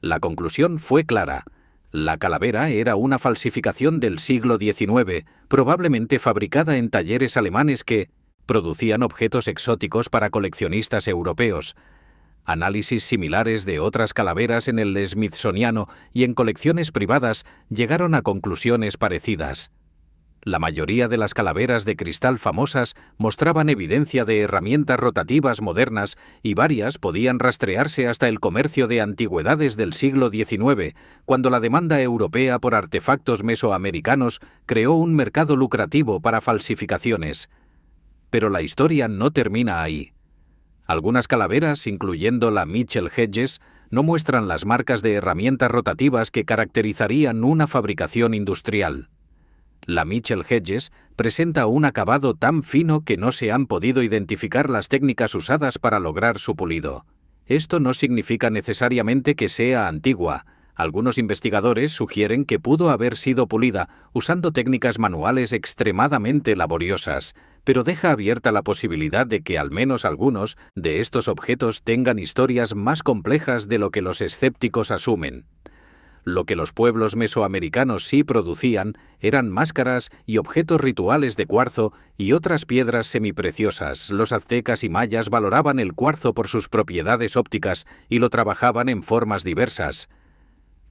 La conclusión fue clara. La calavera era una falsificación del siglo XIX, probablemente fabricada en talleres alemanes que producían objetos exóticos para coleccionistas europeos. Análisis similares de otras calaveras en el Smithsoniano y en colecciones privadas llegaron a conclusiones parecidas. La mayoría de las calaveras de cristal famosas mostraban evidencia de herramientas rotativas modernas y varias podían rastrearse hasta el comercio de antigüedades del siglo XIX, cuando la demanda europea por artefactos mesoamericanos creó un mercado lucrativo para falsificaciones. Pero la historia no termina ahí. Algunas calaveras, incluyendo la Mitchell Hedges, no muestran las marcas de herramientas rotativas que caracterizarían una fabricación industrial. La Mitchell Hedges presenta un acabado tan fino que no se han podido identificar las técnicas usadas para lograr su pulido. Esto no significa necesariamente que sea antigua. Algunos investigadores sugieren que pudo haber sido pulida usando técnicas manuales extremadamente laboriosas, pero deja abierta la posibilidad de que al menos algunos de estos objetos tengan historias más complejas de lo que los escépticos asumen. Lo que los pueblos mesoamericanos sí producían eran máscaras y objetos rituales de cuarzo y otras piedras semipreciosas. Los aztecas y mayas valoraban el cuarzo por sus propiedades ópticas y lo trabajaban en formas diversas.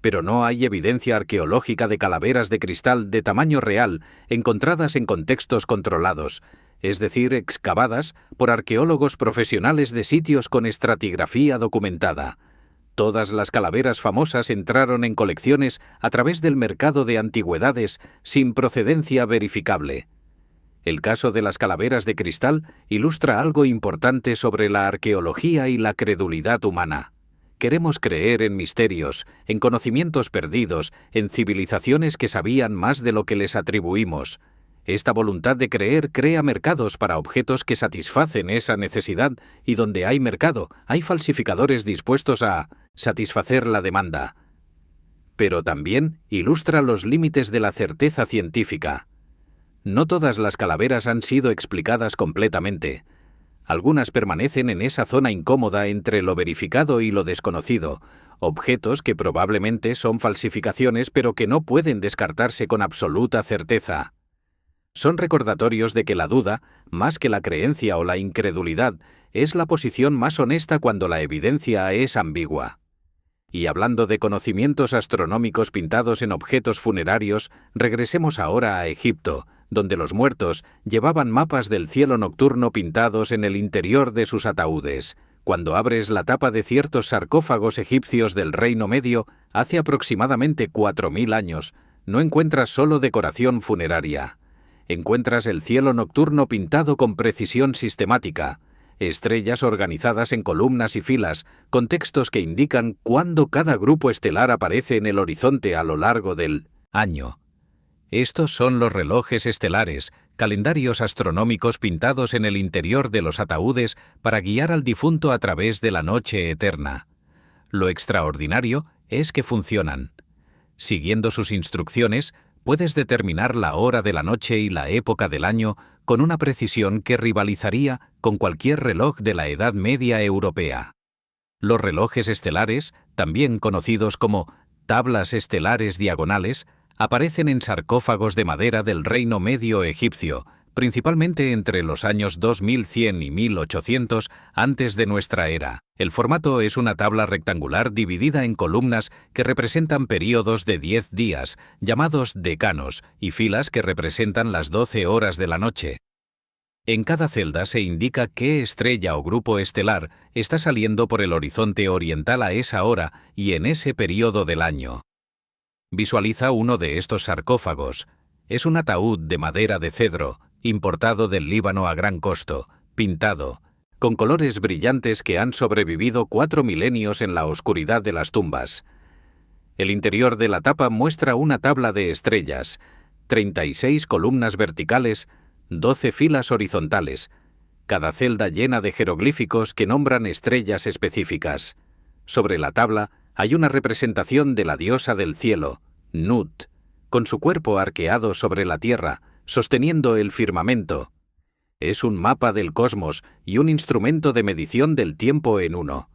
Pero no hay evidencia arqueológica de calaveras de cristal de tamaño real encontradas en contextos controlados, es decir, excavadas por arqueólogos profesionales de sitios con estratigrafía documentada. Todas las calaveras famosas entraron en colecciones a través del mercado de antigüedades sin procedencia verificable. El caso de las calaveras de cristal ilustra algo importante sobre la arqueología y la credulidad humana. Queremos creer en misterios, en conocimientos perdidos, en civilizaciones que sabían más de lo que les atribuimos. Esta voluntad de creer crea mercados para objetos que satisfacen esa necesidad, y donde hay mercado, hay falsificadores dispuestos a satisfacer la demanda. Pero también ilustra los límites de la certeza científica. No todas las calaveras han sido explicadas completamente. Algunas permanecen en esa zona incómoda entre lo verificado y lo desconocido, objetos que probablemente son falsificaciones pero que no pueden descartarse con absoluta certeza. Son recordatorios de que la duda, más que la creencia o la incredulidad, es la posición más honesta cuando la evidencia es ambigua. Y hablando de conocimientos astronómicos pintados en objetos funerarios, regresemos ahora a Egipto, donde los muertos llevaban mapas del cielo nocturno pintados en el interior de sus ataúdes. Cuando abres la tapa de ciertos sarcófagos egipcios del Reino Medio, hace aproximadamente 4000 años, no encuentras solo decoración funeraria. Encuentras el cielo nocturno pintado con precisión sistemática, estrellas organizadas en columnas y filas, con textos que indican cuándo cada grupo estelar aparece en el horizonte a lo largo del año. Estos son los relojes estelares, calendarios astronómicos pintados en el interior de los ataúdes para guiar al difunto a través de la noche eterna. Lo extraordinario es que funcionan. Siguiendo sus instrucciones, puedes determinar la hora de la noche y la época del año con una precisión que rivalizaría con cualquier reloj de la Edad Media europea. Los relojes estelares, también conocidos como tablas estelares diagonales, aparecen en sarcófagos de madera del Reino Medio egipcio, principalmente entre los años 2100 y 1800 antes de nuestra era. El formato es una tabla rectangular dividida en columnas que representan períodos de 10 días, llamados decanos, y filas que representan las 12 horas de la noche. En cada celda se indica qué estrella o grupo estelar está saliendo por el horizonte oriental a esa hora y en ese período del año. Visualiza uno de estos sarcófagos. Es un ataúd de madera de cedro, importado del Líbano a gran costo, pintado, con colores brillantes que han sobrevivido 4 milenios en la oscuridad de las tumbas. El interior de la tapa muestra una tabla de estrellas, 36 columnas verticales, 12 filas horizontales, cada celda llena de jeroglíficos que nombran estrellas específicas. Sobre la tabla hay una representación de la diosa del cielo, Nut, con su cuerpo arqueado sobre la tierra, sosteniendo el firmamento. Es un mapa del cosmos y un instrumento de medición del tiempo en uno.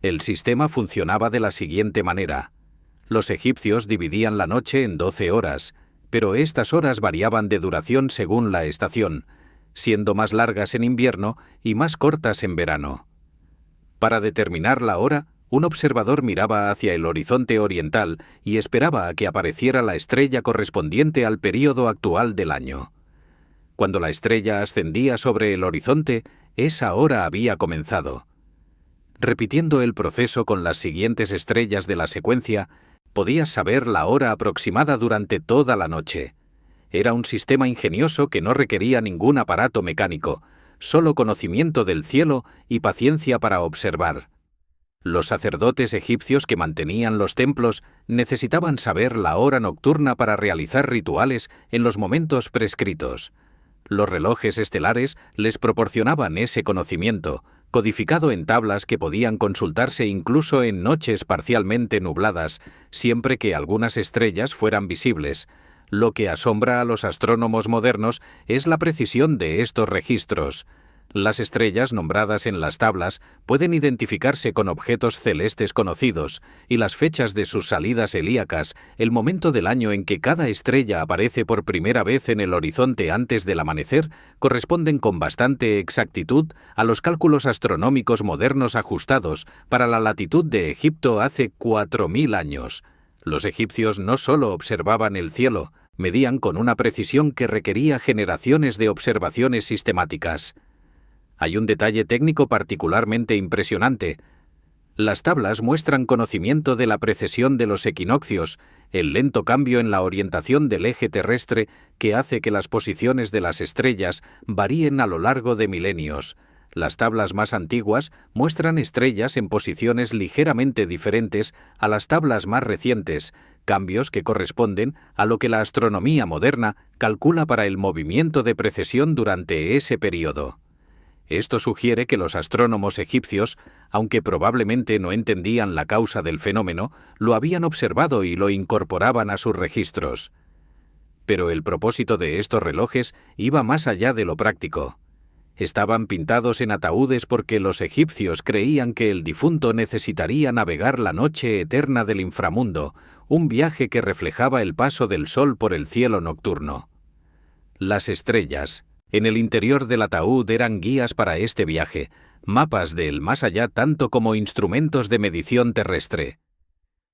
El sistema funcionaba de la siguiente manera. Los egipcios dividían la noche en 12 horas, pero estas horas variaban de duración según la estación, siendo más largas en invierno y más cortas en verano. Para determinar la hora, un observador miraba hacia el horizonte oriental y esperaba a que apareciera la estrella correspondiente al período actual del año. Cuando la estrella ascendía sobre el horizonte, esa hora había comenzado. Repitiendo el proceso con las siguientes estrellas de la secuencia, podías saber la hora aproximada durante toda la noche. Era un sistema ingenioso que no requería ningún aparato mecánico, solo conocimiento del cielo y paciencia para observar. Los sacerdotes egipcios que mantenían los templos necesitaban saber la hora nocturna para realizar rituales en los momentos prescritos. Los relojes estelares les proporcionaban ese conocimiento, codificado en tablas que podían consultarse incluso en noches parcialmente nubladas, siempre que algunas estrellas fueran visibles. Lo que asombra a los astrónomos modernos es la precisión de estos registros. Las estrellas nombradas en las tablas pueden identificarse con objetos celestes conocidos, y las fechas de sus salidas helíacas, el momento del año en que cada estrella aparece por primera vez en el horizonte antes del amanecer, corresponden con bastante exactitud a los cálculos astronómicos modernos ajustados para la latitud de Egipto hace 4000 años. Los egipcios no solo observaban el cielo, medían con una precisión que requería generaciones de observaciones sistemáticas. Hay un detalle técnico particularmente impresionante. Las tablas muestran conocimiento de la precesión de los equinoccios, el lento cambio en la orientación del eje terrestre que hace que las posiciones de las estrellas varíen a lo largo de milenios. Las tablas más antiguas muestran estrellas en posiciones ligeramente diferentes a las tablas más recientes, cambios que corresponden a lo que la astronomía moderna calcula para el movimiento de precesión durante ese período. Esto sugiere que los astrónomos egipcios, aunque probablemente no entendían la causa del fenómeno, lo habían observado y lo incorporaban a sus registros. Pero el propósito de estos relojes iba más allá de lo práctico. Estaban pintados en ataúdes porque los egipcios creían que el difunto necesitaría navegar la noche eterna del inframundo, un viaje que reflejaba el paso del sol por el cielo nocturno. Las estrellas, en el interior del ataúd, eran guías para este viaje, mapas del más allá tanto como instrumentos de medición terrestre.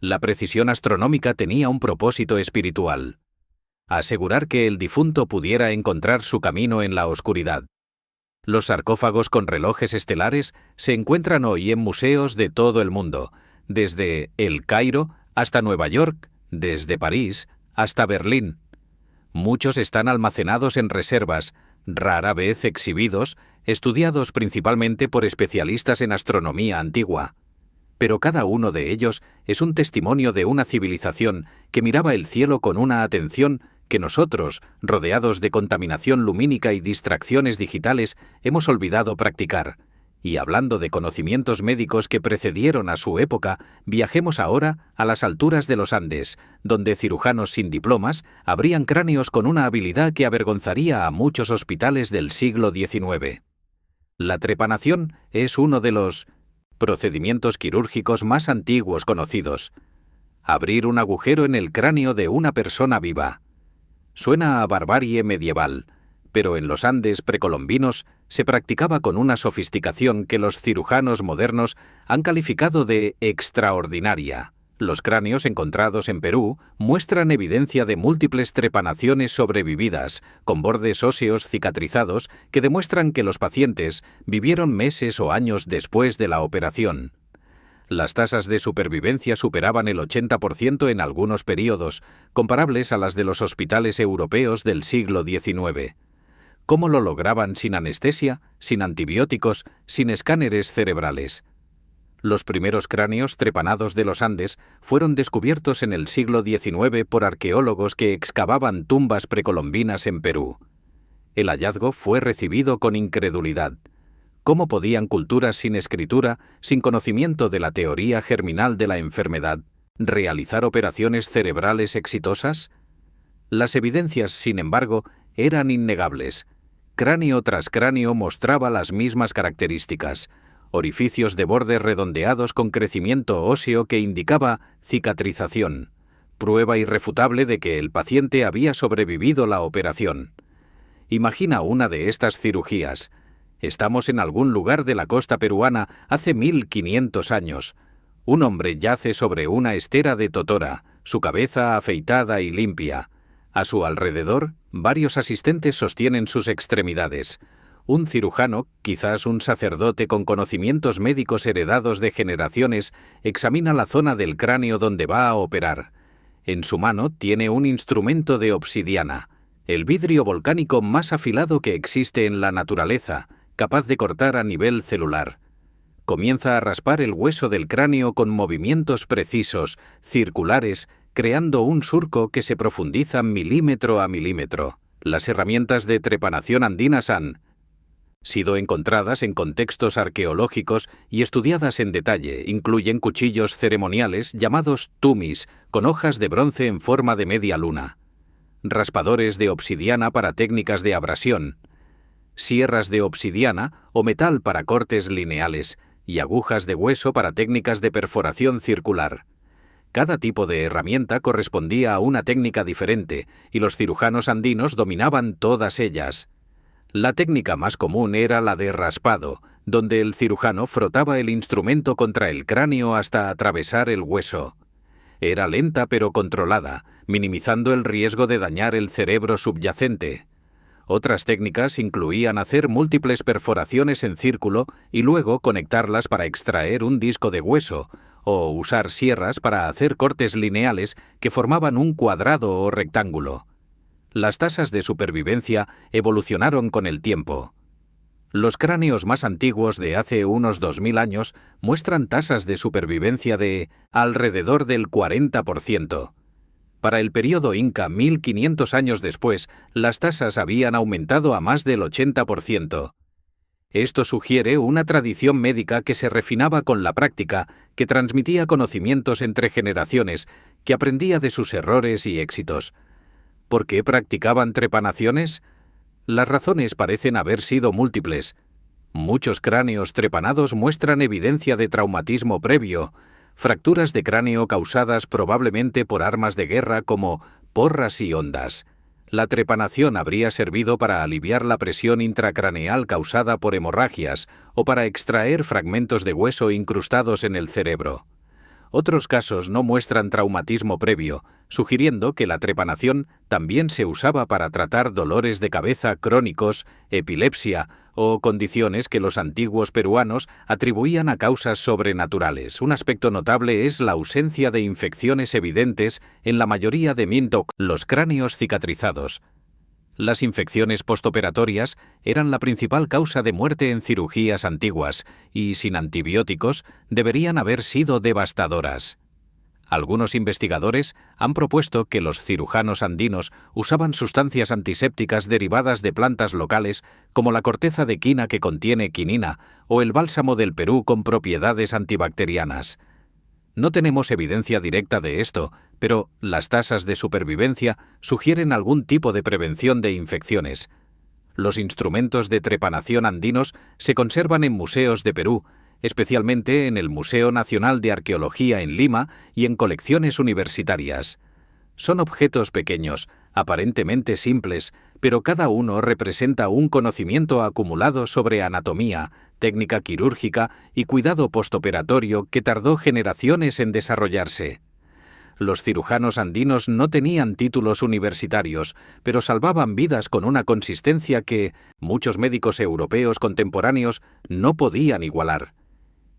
La precisión astronómica tenía un propósito espiritual: asegurar que el difunto pudiera encontrar su camino en la oscuridad. Los sarcófagos con relojes estelares se encuentran hoy en museos de todo el mundo, desde El Cairo hasta Nueva York, desde París hasta Berlín. Muchos están almacenados en reservas, rara vez exhibidos, estudiados principalmente por especialistas en astronomía antigua. Pero cada uno de ellos es un testimonio de una civilización que miraba el cielo con una atención que nosotros, rodeados de contaminación lumínica y distracciones digitales, hemos olvidado practicar. Y hablando de conocimientos médicos que precedieron a su época, viajemos ahora a las alturas de los Andes, donde cirujanos sin diplomas abrían cráneos con una habilidad que avergonzaría a muchos hospitales del siglo XIX. La trepanación es uno de los procedimientos quirúrgicos más antiguos conocidos. Abrir un agujero en el cráneo de una persona viva. Suena a barbarie medieval, pero en los Andes precolombinos se practicaba con una sofisticación que los cirujanos modernos han calificado de extraordinaria. Los cráneos encontrados en Perú muestran evidencia de múltiples trepanaciones sobrevividas, con bordes óseos cicatrizados que demuestran que los pacientes vivieron meses o años después de la operación. Las tasas de supervivencia superaban el 80% en algunos períodos, comparables a las de los hospitales europeos del siglo XIX. ¿Cómo lo lograban sin anestesia, sin antibióticos, sin escáneres cerebrales? Los primeros cráneos trepanados de los Andes fueron descubiertos en el siglo XIX por arqueólogos que excavaban tumbas precolombinas en Perú. El hallazgo fue recibido con incredulidad. ¿Cómo podían culturas sin escritura, sin conocimiento de la teoría germinal de la enfermedad, realizar operaciones cerebrales exitosas? Las evidencias, sin embargo, eran innegables. Cráneo tras cráneo mostraba las mismas características: orificios de bordes redondeados con crecimiento óseo que indicaba cicatrización, prueba irrefutable de que el paciente había sobrevivido la operación. Imagina una de estas cirugías. Estamos en algún lugar de la costa peruana hace 1500 años. Un hombre yace sobre una estera de totora, su cabeza afeitada y limpia. A su alrededor, varios asistentes sostienen sus extremidades. Un cirujano, quizás un sacerdote con conocimientos médicos heredados de generaciones, examina la zona del cráneo donde va a operar. En su mano tiene un instrumento de obsidiana, el vidrio volcánico más afilado que existe en la naturaleza, capaz de cortar a nivel celular. Comienza a raspar el hueso del cráneo con movimientos precisos, circulares, creando un surco que se profundiza milímetro a milímetro. Las herramientas de trepanación andinas han sido encontradas en contextos arqueológicos y estudiadas en detalle. Incluyen cuchillos ceremoniales llamados tumis, con hojas de bronce en forma de media luna, raspadores de obsidiana para técnicas de abrasión, sierras de obsidiana o metal para cortes lineales y agujas de hueso para técnicas de perforación circular. Cada tipo de herramienta correspondía a una técnica diferente y los cirujanos andinos dominaban todas ellas. La técnica más común era la de raspado, donde el cirujano frotaba el instrumento contra el cráneo hasta atravesar el hueso. Era lenta pero controlada, minimizando el riesgo de dañar el cerebro subyacente. Otras técnicas incluían hacer múltiples perforaciones en círculo y luego conectarlas para extraer un disco de hueso, o usar sierras para hacer cortes lineales que formaban un cuadrado o rectángulo. Las tasas de supervivencia evolucionaron con el tiempo. Los cráneos más antiguos de hace unos 2000 años muestran tasas de supervivencia de alrededor del 40%. Para el período Inca, 1500 años después, las tasas habían aumentado a más del 80%. Esto sugiere una tradición médica que se refinaba con la práctica, que transmitía conocimientos entre generaciones, que aprendía de sus errores y éxitos. ¿Por qué practicaban trepanaciones? Las razones parecen haber sido múltiples. Muchos cráneos trepanados muestran evidencia de traumatismo previo, fracturas de cráneo causadas probablemente por armas de guerra como porras y ondas. La trepanación habría servido para aliviar la presión intracraneal causada por hemorragias o para extraer fragmentos de hueso incrustados en el cerebro. Otros casos no muestran traumatismo previo, sugiriendo que la trepanación también se usaba para tratar dolores de cabeza crónicos, epilepsia o condiciones que los antiguos peruanos atribuían a causas sobrenaturales. Un aspecto notable es la ausencia de infecciones evidentes en la mayoría de los cráneos cicatrizados. Las infecciones postoperatorias eran la principal causa de muerte en cirugías antiguas y, sin antibióticos, deberían haber sido devastadoras. Algunos investigadores han propuesto que los cirujanos andinos usaban sustancias antisépticas derivadas de plantas locales como la corteza de quina que contiene quinina o el bálsamo del Perú con propiedades antibacterianas. No tenemos evidencia directa de esto, pero las tasas de supervivencia sugieren algún tipo de prevención de infecciones. Los instrumentos de trepanación andinos se conservan en museos de Perú, especialmente en el Museo Nacional de Arqueología en Lima y en colecciones universitarias. Son objetos pequeños, aparentemente simples, pero cada uno representa un conocimiento acumulado sobre anatomía, técnica quirúrgica y cuidado postoperatorio que tardó generaciones en desarrollarse. Los cirujanos andinos no tenían títulos universitarios, pero salvaban vidas con una consistencia que muchos médicos europeos contemporáneos no podían igualar.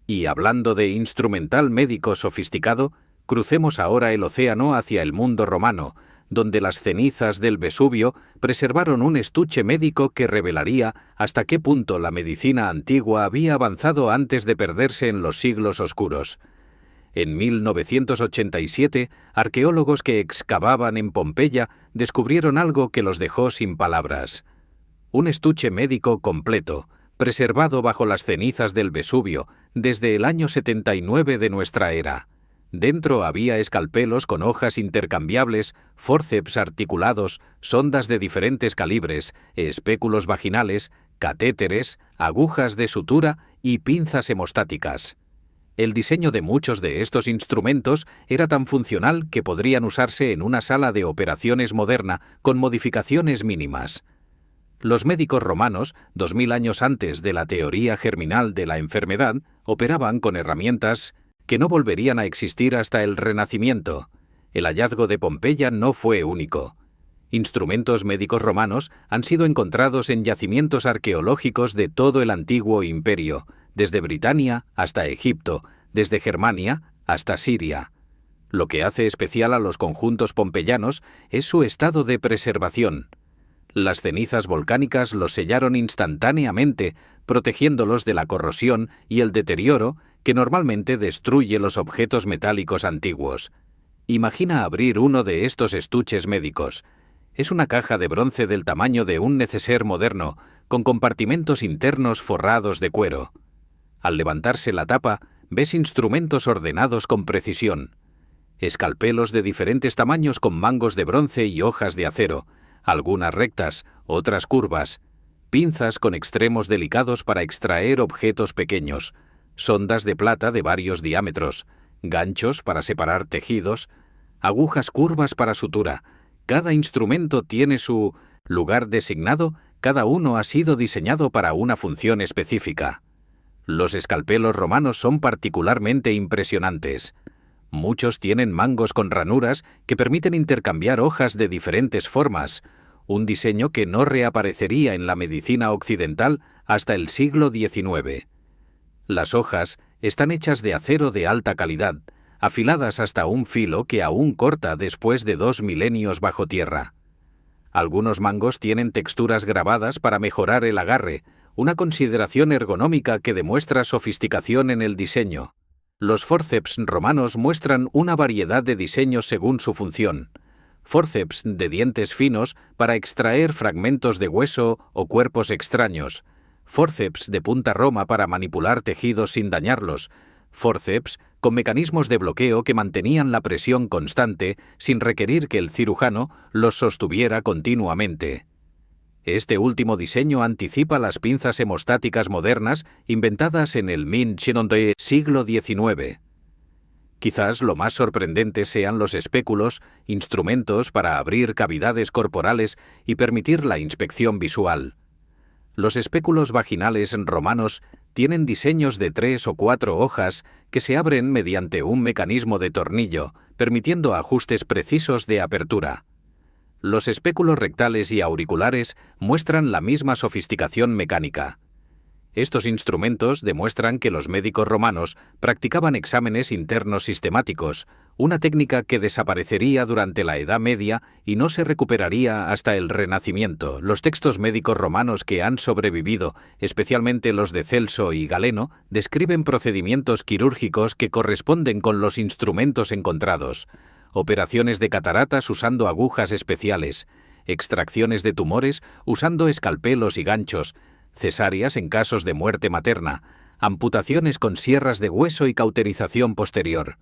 Y hablando de instrumental médico sofisticado, crucemos ahora el océano hacia el mundo romano, donde las cenizas del Vesubio preservaron un estuche médico que revelaría hasta qué punto la medicina antigua había avanzado antes de perderse en los siglos oscuros. En 1987, arqueólogos que excavaban en Pompeya descubrieron algo que los dejó sin palabras. Un estuche médico completo, preservado bajo las cenizas del Vesubio desde el año 79 de nuestra era. Dentro había escalpelos con hojas intercambiables, fórceps articulados, sondas de diferentes calibres, espéculos vaginales, catéteres, agujas de sutura y pinzas hemostáticas. El diseño de muchos de estos instrumentos era tan funcional que podrían usarse en una sala de operaciones moderna con modificaciones mínimas. Los médicos romanos, 2000 años antes de la teoría germinal de la enfermedad, operaban con herramientas que no volverían a existir hasta el Renacimiento. El hallazgo de Pompeya no fue único. Instrumentos médicos romanos han sido encontrados en yacimientos arqueológicos de todo el antiguo imperio, desde Britania hasta Egipto, desde Germania hasta Siria. Lo que hace especial a los conjuntos pompeyanos es su estado de preservación. Las cenizas volcánicas los sellaron instantáneamente, protegiéndolos de la corrosión y el deterioro que normalmente destruye los objetos metálicos antiguos. Imagina abrir uno de estos estuches médicos. Es una caja de bronce del tamaño de un neceser moderno, con compartimentos internos forrados de cuero. Al levantarse la tapa, ves instrumentos ordenados con precisión. Escalpelos de diferentes tamaños con mangos de bronce y hojas de acero, algunas rectas, otras curvas, pinzas con extremos delicados para extraer objetos pequeños, sondas de plata de varios diámetros, ganchos para separar tejidos, agujas curvas para sutura. Cada instrumento tiene su lugar designado, cada uno ha sido diseñado para una función específica. Los escalpelos romanos son particularmente impresionantes. Muchos tienen mangos con ranuras que permiten intercambiar hojas de diferentes formas, un diseño que no reaparecería en la medicina occidental hasta el siglo XIX. Las hojas están hechas de acero de alta calidad, afiladas hasta un filo que aún corta después de 2 milenios bajo tierra. Algunos mangos tienen texturas grabadas para mejorar el agarre, una consideración ergonómica que demuestra sofisticación en el diseño. Los fórceps romanos muestran una variedad de diseños según su función. Fórceps de dientes finos para extraer fragmentos de hueso o cuerpos extraños. Fórceps de punta roma para manipular tejidos sin dañarlos. Fórceps con mecanismos de bloqueo que mantenían la presión constante sin requerir que el cirujano los sostuviera continuamente. Este último diseño anticipa las pinzas hemostáticas modernas inventadas en el siglo XIX. Quizás lo más sorprendente sean los espéculos, instrumentos para abrir cavidades corporales y permitir la inspección visual. Los espéculos vaginales romanos tienen diseños de 3 o 4 hojas que se abren mediante un mecanismo de tornillo, permitiendo ajustes precisos de apertura. Los espéculos rectales y auriculares muestran la misma sofisticación mecánica. Estos instrumentos demuestran que los médicos romanos practicaban exámenes internos sistemáticos, una técnica que desaparecería durante la Edad Media y no se recuperaría hasta el Renacimiento. Los textos médicos romanos que han sobrevivido, especialmente los de Celso y Galeno, describen procedimientos quirúrgicos que corresponden con los instrumentos encontrados, operaciones de cataratas usando agujas especiales, extracciones de tumores usando escalpelos y ganchos, cesáreas en casos de muerte materna, amputaciones con sierras de hueso y cauterización posterior.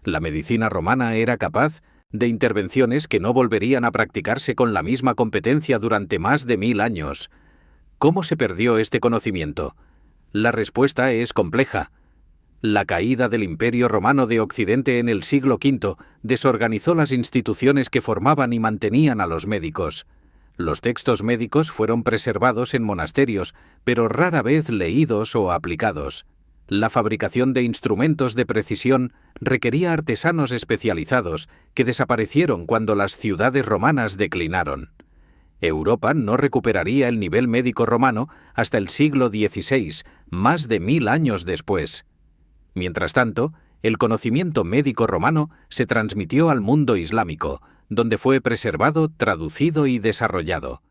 La medicina romana era capaz de intervenciones que no volverían a practicarse con la misma competencia durante más de 1000 años. ¿Cómo se perdió este conocimiento? La respuesta es compleja. La caída del Imperio Romano de Occidente en el siglo V desorganizó las instituciones que formaban y mantenían a los médicos. Los textos médicos fueron preservados en monasterios, pero rara vez leídos o aplicados. La fabricación de instrumentos de precisión requería artesanos especializados que desaparecieron cuando las ciudades romanas declinaron. Europa no recuperaría el nivel médico romano hasta el siglo XVI, más de 1000 años después. Mientras tanto, el conocimiento médico romano se transmitió al mundo islámico, donde fue preservado, traducido y desarrollado.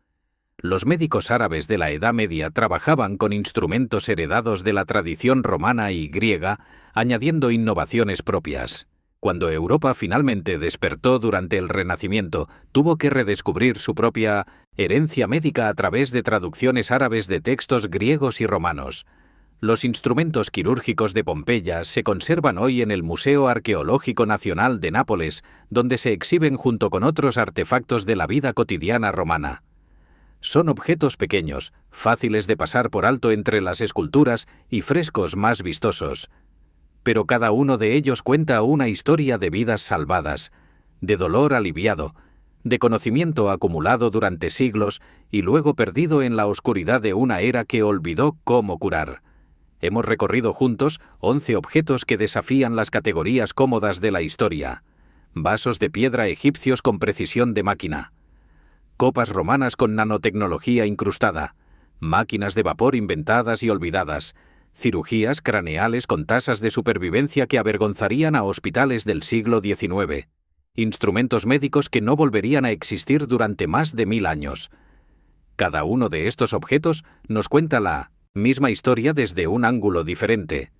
Los médicos árabes de la Edad Media trabajaban con instrumentos heredados de la tradición romana y griega, añadiendo innovaciones propias. Cuando Europa finalmente despertó durante el Renacimiento, tuvo que redescubrir su propia herencia médica a través de traducciones árabes de textos griegos y romanos. Los instrumentos quirúrgicos de Pompeya se conservan hoy en el Museo Arqueológico Nacional de Nápoles, donde se exhiben junto con otros artefactos de la vida cotidiana romana. Son objetos pequeños, fáciles de pasar por alto entre las esculturas y frescos más vistosos. Pero cada uno de ellos cuenta una historia de vidas salvadas, de dolor aliviado, de conocimiento acumulado durante siglos y luego perdido en la oscuridad de una era que olvidó cómo curar. Hemos recorrido juntos 11 objetos que desafían las categorías cómodas de la historia. Vasos de piedra egipcios con precisión de máquina. Copas romanas con nanotecnología incrustada. Máquinas de vapor inventadas y olvidadas. Cirugías craneales con tasas de supervivencia que avergonzarían a hospitales del siglo XIX. Instrumentos médicos que no volverían a existir durante más de 1000 años. Cada uno de estos objetos nos cuenta la misma historia desde un ángulo diferente.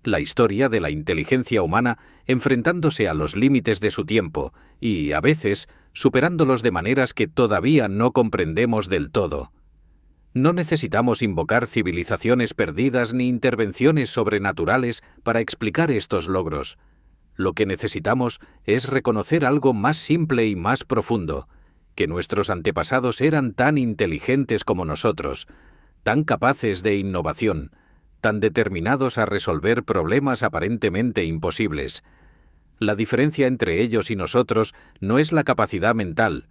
La historia de la inteligencia humana enfrentándose a los límites de su tiempo y, a veces, superándolos de maneras que todavía no comprendemos del todo. No necesitamos invocar civilizaciones perdidas ni intervenciones sobrenaturales para explicar estos logros. Lo que necesitamos es reconocer algo más simple y más profundo, que nuestros antepasados eran tan inteligentes como nosotros, tan capaces de innovación, tan determinados a resolver problemas aparentemente imposibles. La diferencia entre ellos y nosotros no es la capacidad mental,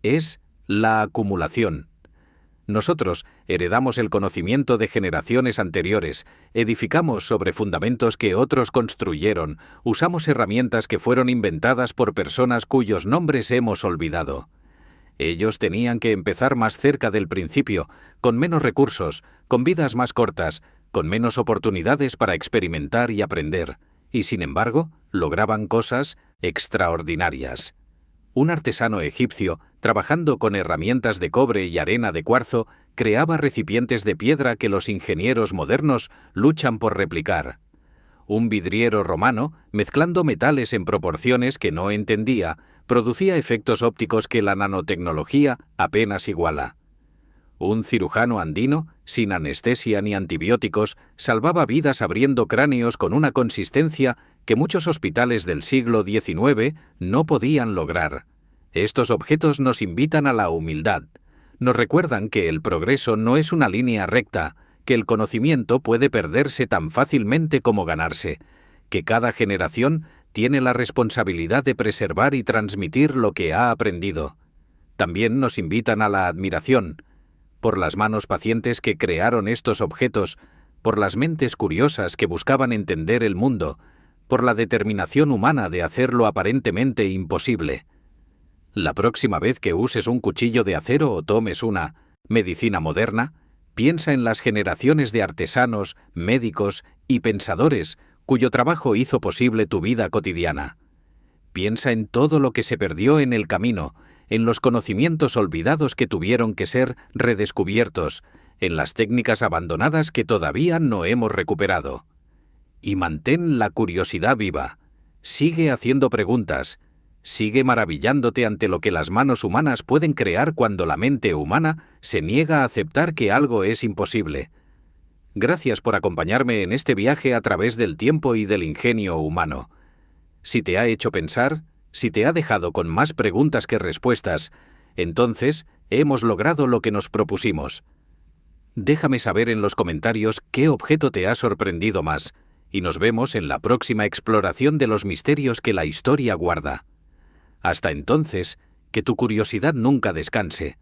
es la acumulación. Nosotros heredamos el conocimiento de generaciones anteriores, edificamos sobre fundamentos que otros construyeron, usamos herramientas que fueron inventadas por personas cuyos nombres hemos olvidado. Ellos tenían que empezar más cerca del principio, con menos recursos, con vidas más cortas, con menos oportunidades para experimentar y aprender, y sin embargo, lograban cosas extraordinarias. Un artesano egipcio, trabajando con herramientas de cobre y arena de cuarzo, creaba recipientes de piedra que los ingenieros modernos luchan por replicar. Un vidriero romano, mezclando metales en proporciones que no entendía, producía efectos ópticos que la nanotecnología apenas iguala. Un cirujano andino, sin anestesia ni antibióticos, salvaba vidas abriendo cráneos con una consistencia que muchos hospitales del siglo XIX no podían lograr. Estos objetos nos invitan a la humildad. Nos recuerdan que el progreso no es una línea recta, que el conocimiento puede perderse tan fácilmente como ganarse, que cada generación tiene la responsabilidad de preservar y transmitir lo que ha aprendido. También nos invitan a la admiración, por las manos pacientes que crearon estos objetos, por las mentes curiosas que buscaban entender el mundo, por la determinación humana de hacer lo aparentemente imposible. La próxima vez que uses un cuchillo de acero o tomes una medicina moderna, piensa en las generaciones de artesanos, médicos y pensadores cuyo trabajo hizo posible tu vida cotidiana. Piensa en todo lo que se perdió en el camino, en los conocimientos olvidados que tuvieron que ser redescubiertos, en las técnicas abandonadas que todavía no hemos recuperado. Y mantén la curiosidad viva. Sigue haciendo preguntas. Sigue maravillándote ante lo que las manos humanas pueden crear cuando la mente humana se niega a aceptar que algo es imposible. Gracias por acompañarme en este viaje a través del tiempo y del ingenio humano. Si te ha hecho pensar, si te ha dejado con más preguntas que respuestas, entonces hemos logrado lo que nos propusimos. Déjame saber en los comentarios qué objeto te ha sorprendido más, y nos vemos en la próxima exploración de los misterios que la historia guarda. Hasta entonces, que tu curiosidad nunca descanse.